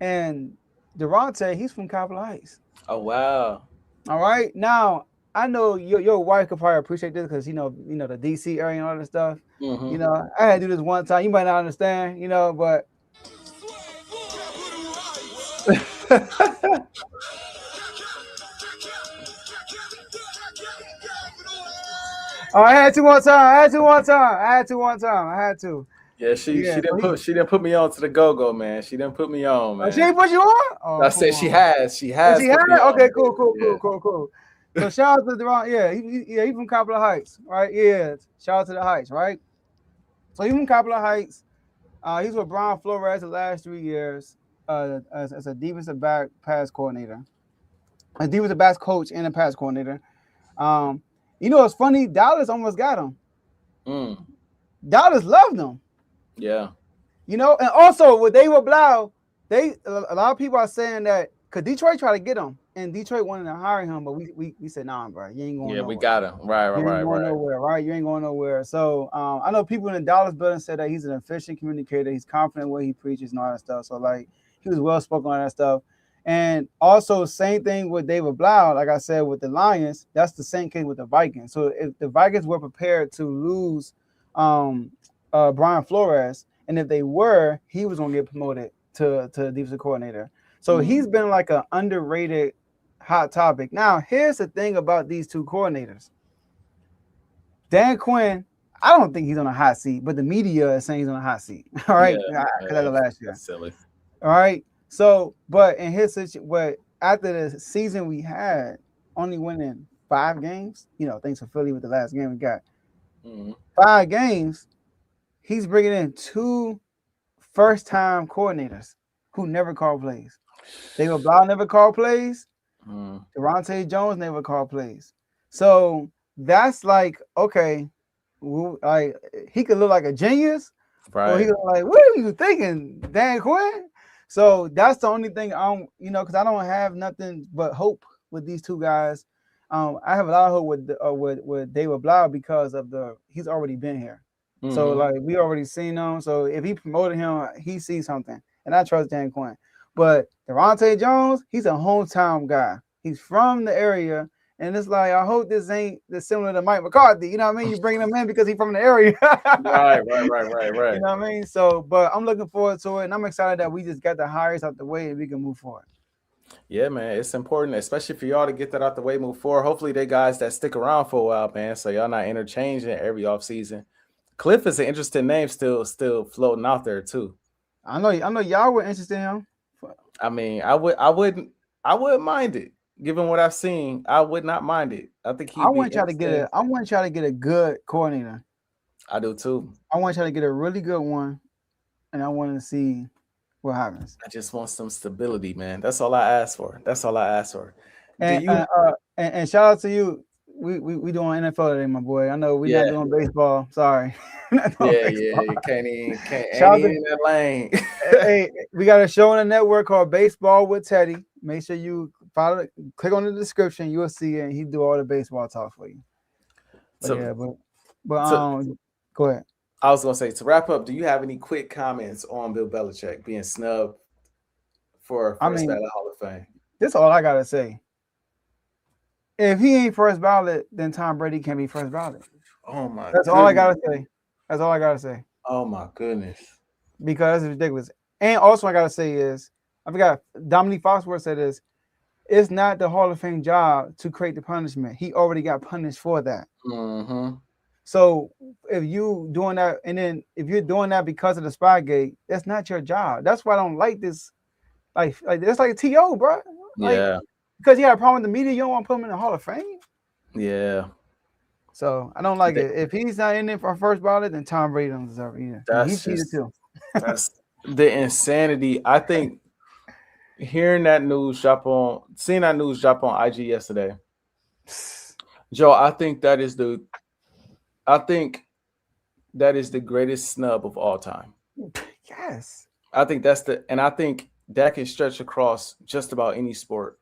And Durante, he's from Capitol Heights. Oh wow. All right. Now I know your wife could probably appreciate this because the DC area and all this stuff. I had to do this one time. You might not understand, but I had to one time. Yeah, she didn't put me on to the go-go, man. She didn't put me on, man. She didn't put you on? I said she has. She has. Okay, cool. So shout out to Durant. Yeah, he's from Capitol Heights, right? Yeah, shout out to the Heights, right? So he's from Capitol Heights. He's with Brian Flores the last 3 years. as a defensive back pass coordinator, a defensive backs coach and a pass coordinator. It's funny. Dallas almost got him. Dallas loved him. Yeah. And also with David Blau, a lot of people are saying that because Detroit tried to get him and Detroit wanted to hire him, but we said, nah, bro, you ain't going nowhere. We got him. Right. You ain't going nowhere, right? You ain't going nowhere. So I know people in the Dallas building said that he's an efficient communicator. He's confident in what he preaches and all that stuff. So like he was well spoken on that stuff. And also same thing with David Blau, like I said, with the Lions, that's the same case with the Vikings. So if the Vikings were prepared to lose Brian Flores, and if they were, he was going to get promoted to defensive coordinator. So he's been like an underrated hot topic. Now, here's the thing about these two coordinators. Dan Quinn, I don't think he's on a hot seat, but the media is saying he's on a hot seat. All right, because that's the last year. That's silly. All right. So, but in his situation, after the season we had, only winning 5 games, thanks to Philly with the last game we got. 5 games, he's bringing in 2 first-time coordinators who never called plays. David Blau never called plays. Durante Jones never called plays. So that's like, okay, like he could look like a genius, right? Or he could like, what are you thinking, Dan Quinn? So that's the only thing because I don't have nothing but hope with these 2 guys. I have a lot of hope with David Blau because of he's already been here. So like we already seen him. So if he promoted him, he sees something, and I trust Dan Quinn. But Durante Jones, he's a hometown guy. He's from the area, and it's like I hope this ain't similar to Mike McCarthy. You know what I mean? You bring him in because he's from the area. Right. You know what I mean? So, but I'm looking forward to it, and I'm excited that we just got the hires out the way and we can move forward. Yeah, man, it's important, especially for y'all to get that out the way, move forward. Hopefully, they guys that stick around for a while, man. So y'all not interchanging every offseason. Cliff is an interesting name, still floating out there too. I know y'all were interested in him. I mean, I wouldn't mind it. Given what I've seen, I would not mind it. I think I want y'all to get a good coordinator. I do too. I want y'all to get a really good one, and I want to see what happens. I just want some stability, man. That's all I ask for. And shout out to you. We doing NFL today, my boy. I know we're not doing baseball. Sorry. You can't in that lane. Hey, we got a show on the network called Baseball with Teddy. Make sure you follow it. Click on the description. You will see it. And he do all the baseball talk for you. Go ahead. I was gonna say, to wrap up, do you have any quick comments on Bill Belichick being snubbed for first ballot Hall of Fame? This is all I gotta say. If he ain't first ballot, then Tom Brady can't be first ballot. Oh my! That's all I gotta say. That's all I gotta say. Oh my goodness! Because it's ridiculous. And also, I gotta say is, I forgot Dominique Foxworth said this. It's not the Hall of Fame job to create the punishment. He already got punished for that. So if you doing that, and then if you're doing that because of the Spygate, that's not your job. That's why I don't like this. Like it's like a TO, bro. Because you had a problem with the media, you don't want to put him in the Hall of Fame. Yeah. So I don't like it. If he's not in there for first ballot, then Tom Brady don't deserve it either. He cheated too. That's the insanity. I think seeing that news drop on IG yesterday, Joe, I think that is the greatest snub of all time. Yes. I think I think that can stretch across just about any sport.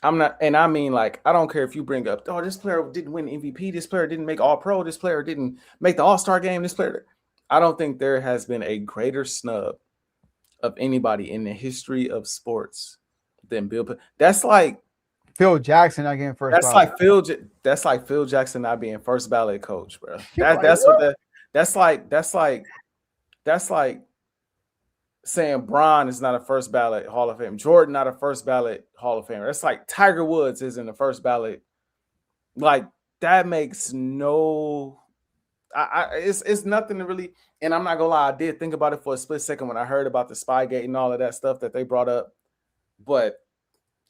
I don't care if you bring up, this player didn't win MVP, this player didn't make All-Pro, this player didn't make the All-Star game, this player. I don't think there has been a greater snub of anybody in the history of sports than Bill. That's like Phil Jackson not getting first ballot. That's like Phil Jackson not being first ballot coach, bro. That's like saying Bron is not a first ballot Hall of Fame. Jordan not a first ballot Hall of Famer. That's like Tiger Woods isn't a first ballot. Like that makes no. It's nothing to really. And I'm not gonna lie, I did think about it for a split second when I heard about the Spygate and all of that stuff that they brought up. But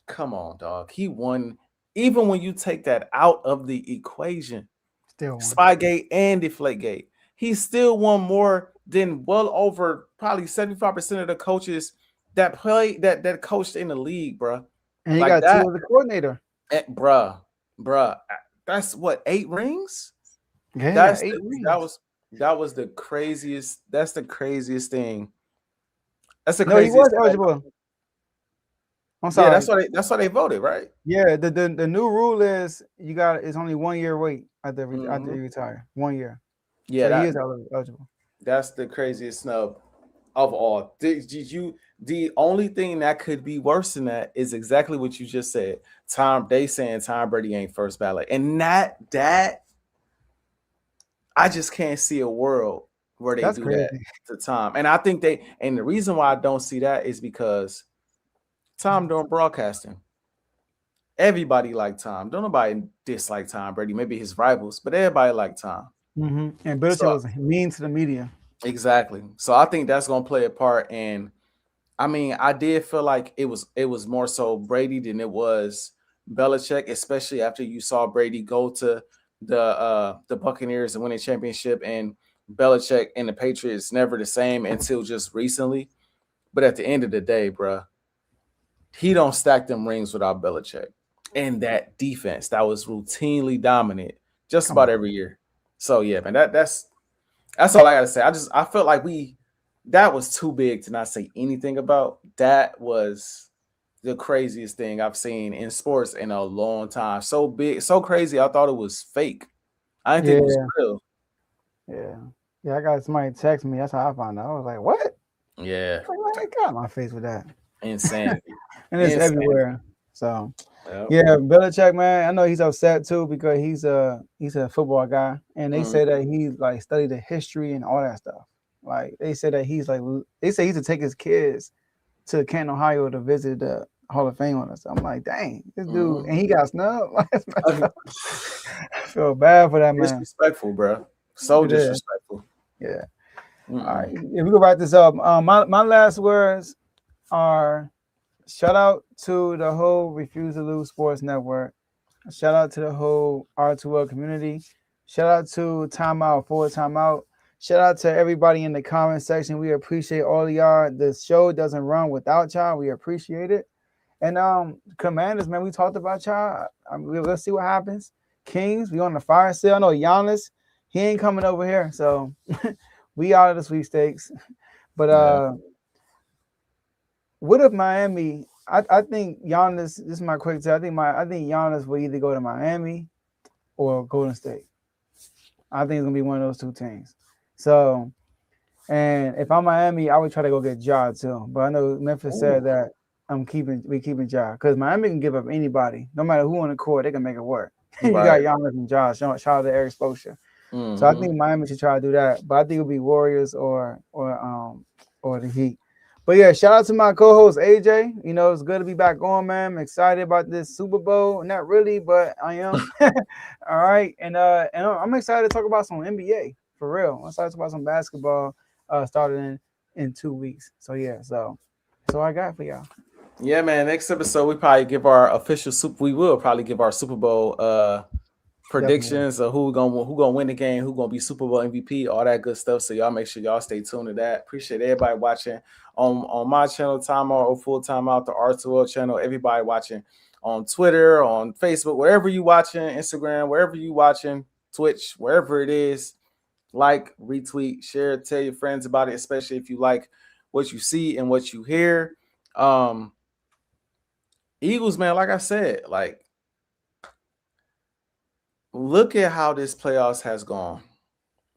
come on, dog. He won. Even when you take that out of the equation, still Spygate and Deflategate, he still won more than well over probably 75% of the coaches that play that coached in the league, bro. And he Like got that, two as a coordinator. bruh. That's what 8 rings. Yeah, he got That's 8 rings. that was the craziest. That's the craziest thing. That's the No, he was craziest thing. eligible. I'm Yeah, sorry. that's why they voted, right? Yeah, the new rule is it's only 1 year wait after you Mhm. retire. 1 year. Yeah, So he is eligible. that's the craziest snub of all. The only thing that could be worse than that is exactly what you just said. They saying Tom Brady ain't first ballot, and that I just can't see a world where they That's do that crazy. to Tom. And I think and the reason why I don't see that is because Tom doing broadcasting. Everybody like Tom. Don't nobody dislike Tom Brady. Maybe his rivals, but everybody like Tom. Mm-hmm. And Belichick So was mean to the media. exactly. So I think that's gonna play a part. And I mean, I did feel like it was more so Brady than it was Belichick, especially after you saw Brady go to the Buccaneers and win a championship, and Belichick and the Patriots never the same until just recently. But at the end of the day, bruh, he don't stack them rings without Belichick and that defense that was routinely dominant just Come about on. every year. So yeah, man, that's all I gotta say. I felt like that was too big to not say anything about. That was the craziest thing I've seen in sports in a long time. So big, so crazy. I thought it was fake. I didn't think it was Yeah, real. yeah. I got somebody text me. That's how I found out. I was like, "What? Yeah, I got my face with that." insanity, And it's insanity. everywhere. So Yep. yeah, Belichick, man. I know he's upset too because he's a football guy, and they say that he like studied the history and all that stuff. Like they say that they say he used to take his kids to Canton, Ohio to visit the Hall of Fame on us. I'm like, dang, this dude, and he got snubbed. I feel bad for that man. Disrespectful, bro. So It is. disrespectful. Yeah. All right. If we go wrap this up, my last words are shout out to the whole Refuse to Lose Sports Network. Shout out to the whole R2L community. Shout out to Timeout, Forward Timeout. Shout out to everybody in the comment section. We appreciate all of y'all. The show doesn't run without y'all. We appreciate it. And Commanders, man, we talked about y'all. Let's see what happens. Kings, we on the fire sale. I know Giannis, he ain't coming over here. So we out of the sweepstakes. But what if Miami? I think Giannis. This is my quick tell. I think Giannis will either go to Miami or Golden State. I think it's gonna be one of those two teams. So, and if I'm Miami, I would try to go get Ja too. But I know Memphis said that we keeping Ja because Miami can give up anybody, no matter who on the court, they can make it work. You got Giannis and Ja. Shout out to Eric Spoelstra. So I think Miami should try to do that. But I think it'll be Warriors or the Heat. But yeah, shout out to my co-host AJ. You know, it's good to be back on, man. I'm excited about this Super Bowl. Not really, but I am. All right. And I'm excited to talk about some NBA for real. I'm excited to talk about some basketball starting in 2 weeks. So yeah, so that's all I got for y'all. Yeah, man. Next episode, we will probably give our Super Bowl predictions of who gonna win the game, who gonna be Super Bowl MVP, all that good stuff. So y'all make sure y'all stay tuned to that. Appreciate everybody watching on my channel, Time Out or Full Time Out, the R2L channel. Everybody watching on Twitter, on Facebook, wherever you watching, Instagram, wherever you watching, Twitch, wherever it is. Like, retweet, share, tell your friends about it, especially if you like what you see and what you hear. Eagles, man, like I said, like, look at how this playoffs has gone.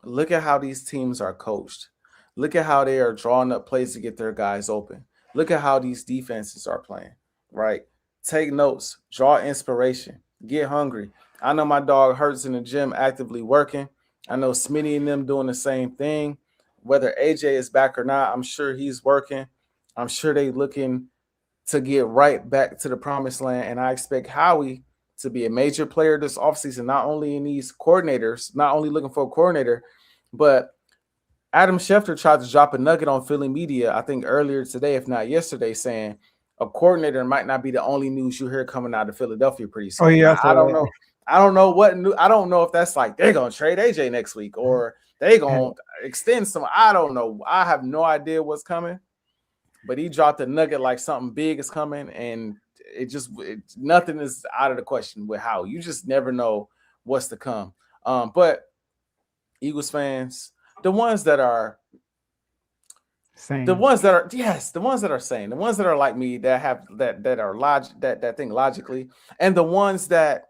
Look at how these teams are coached. Look at how they are drawing up plays to get their guys open. Look at how these defenses are playing, right? Take notes, draw inspiration, get hungry. I know my dog Hurts in the gym actively working. I know Smitty and them doing the same thing. Whether AJ is back or not, I'm sure he's working. I'm sure they looking to get right back to the promised land. And I expect Howie to be a major player this offseason, not only in these coordinators, not only looking for a coordinator, but Adam Schefter tried to drop a nugget on Philly media, I think earlier today, if not yesterday, saying a coordinator might not be the only news you hear coming out of Philadelphia pretty soon. Oh yeah, I don't know. I don't know what new. I don't know if that's like they're gonna trade AJ next week or they gonna extend some. I don't know. I have no idea what's coming. but he dropped a nugget like something big is coming, and nothing is out of the question with how. You just never know what's to come. But Eagles fans, the ones that are sane. The ones that are sane, the ones that are like me, that have that think logically, and the ones that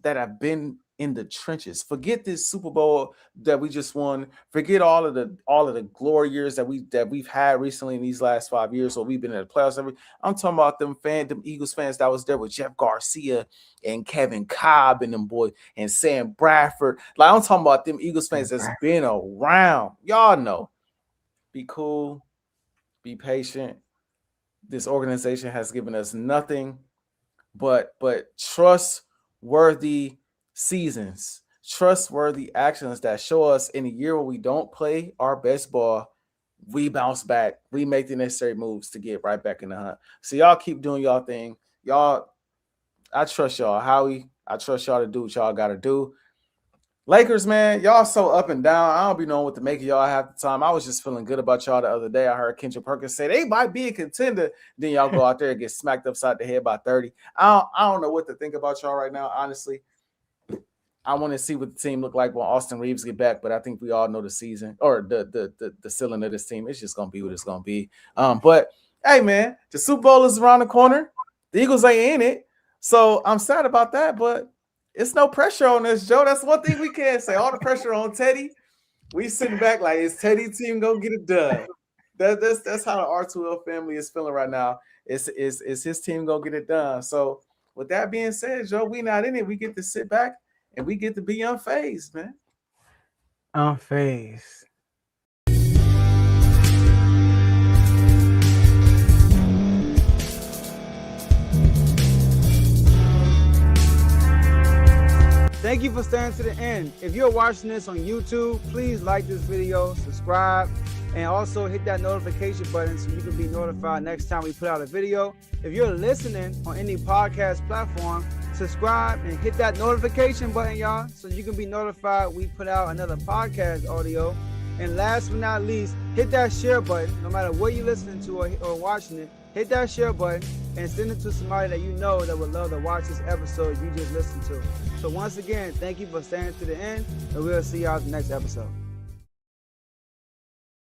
have been in the trenches. Forget this Super Bowl that we just won. Forget all of the glory years that we've had recently in these last 5 years. So we've been in the playoffs. I'm talking about them Eagles fans that was there with Jeff Garcia and Kevin Cobb and them boys and Sam Bradford. Like, I'm talking about them Eagles fans that's been around. Y'all know. Be cool, be patient. This organization has given us nothing but trustworthy seasons, trustworthy actions that show us in a year where we don't play our best ball, we bounce back, we make the necessary moves to get right back in the hunt. So y'all keep doing y'all thing. Y'all, I trust y'all. Howie, I trust y'all to do what y'all got to do. Lakers, man, y'all so up and down. I don't be knowing what to make of y'all half the time. I was just feeling good about y'all the other day. I heard Kendrick Perkins say they might be a contender. Then y'all go out there and get smacked upside the head by 30. I don't know what to think about y'all right now, honestly. I want to see what the team look like when Austin Reeves get back, but I think we all know the season or the ceiling of this team. It's just gonna be what it's gonna be. But hey, man, the Super Bowl is around the corner. The Eagles ain't in it, so I'm sad about that, but it's no pressure on us, Joe. That's one thing we can say. All the pressure on Teddy. We sitting back like, is Teddy team gonna get it done? That's how the R2L family is feeling right now. Is his team gonna get it done? So with that being said, Joe, we not in it. We get to sit back and we get to be unfazed, man. Unfazed. Thank you for staying to the end. If you're watching this on YouTube, please like this video, subscribe, and also hit that notification button so you can be notified next time we put out a video. If you're listening on any podcast platform, subscribe and hit that notification button, y'all, so you can be notified we put out another podcast audio. And last but not least, hit that share button. No matter what you're listening to or watching it, hit that share button and send it to somebody that you know that would love to watch this episode you just listened to. So once again, thank you for staying to the end, and we'll see y'all in the next episode.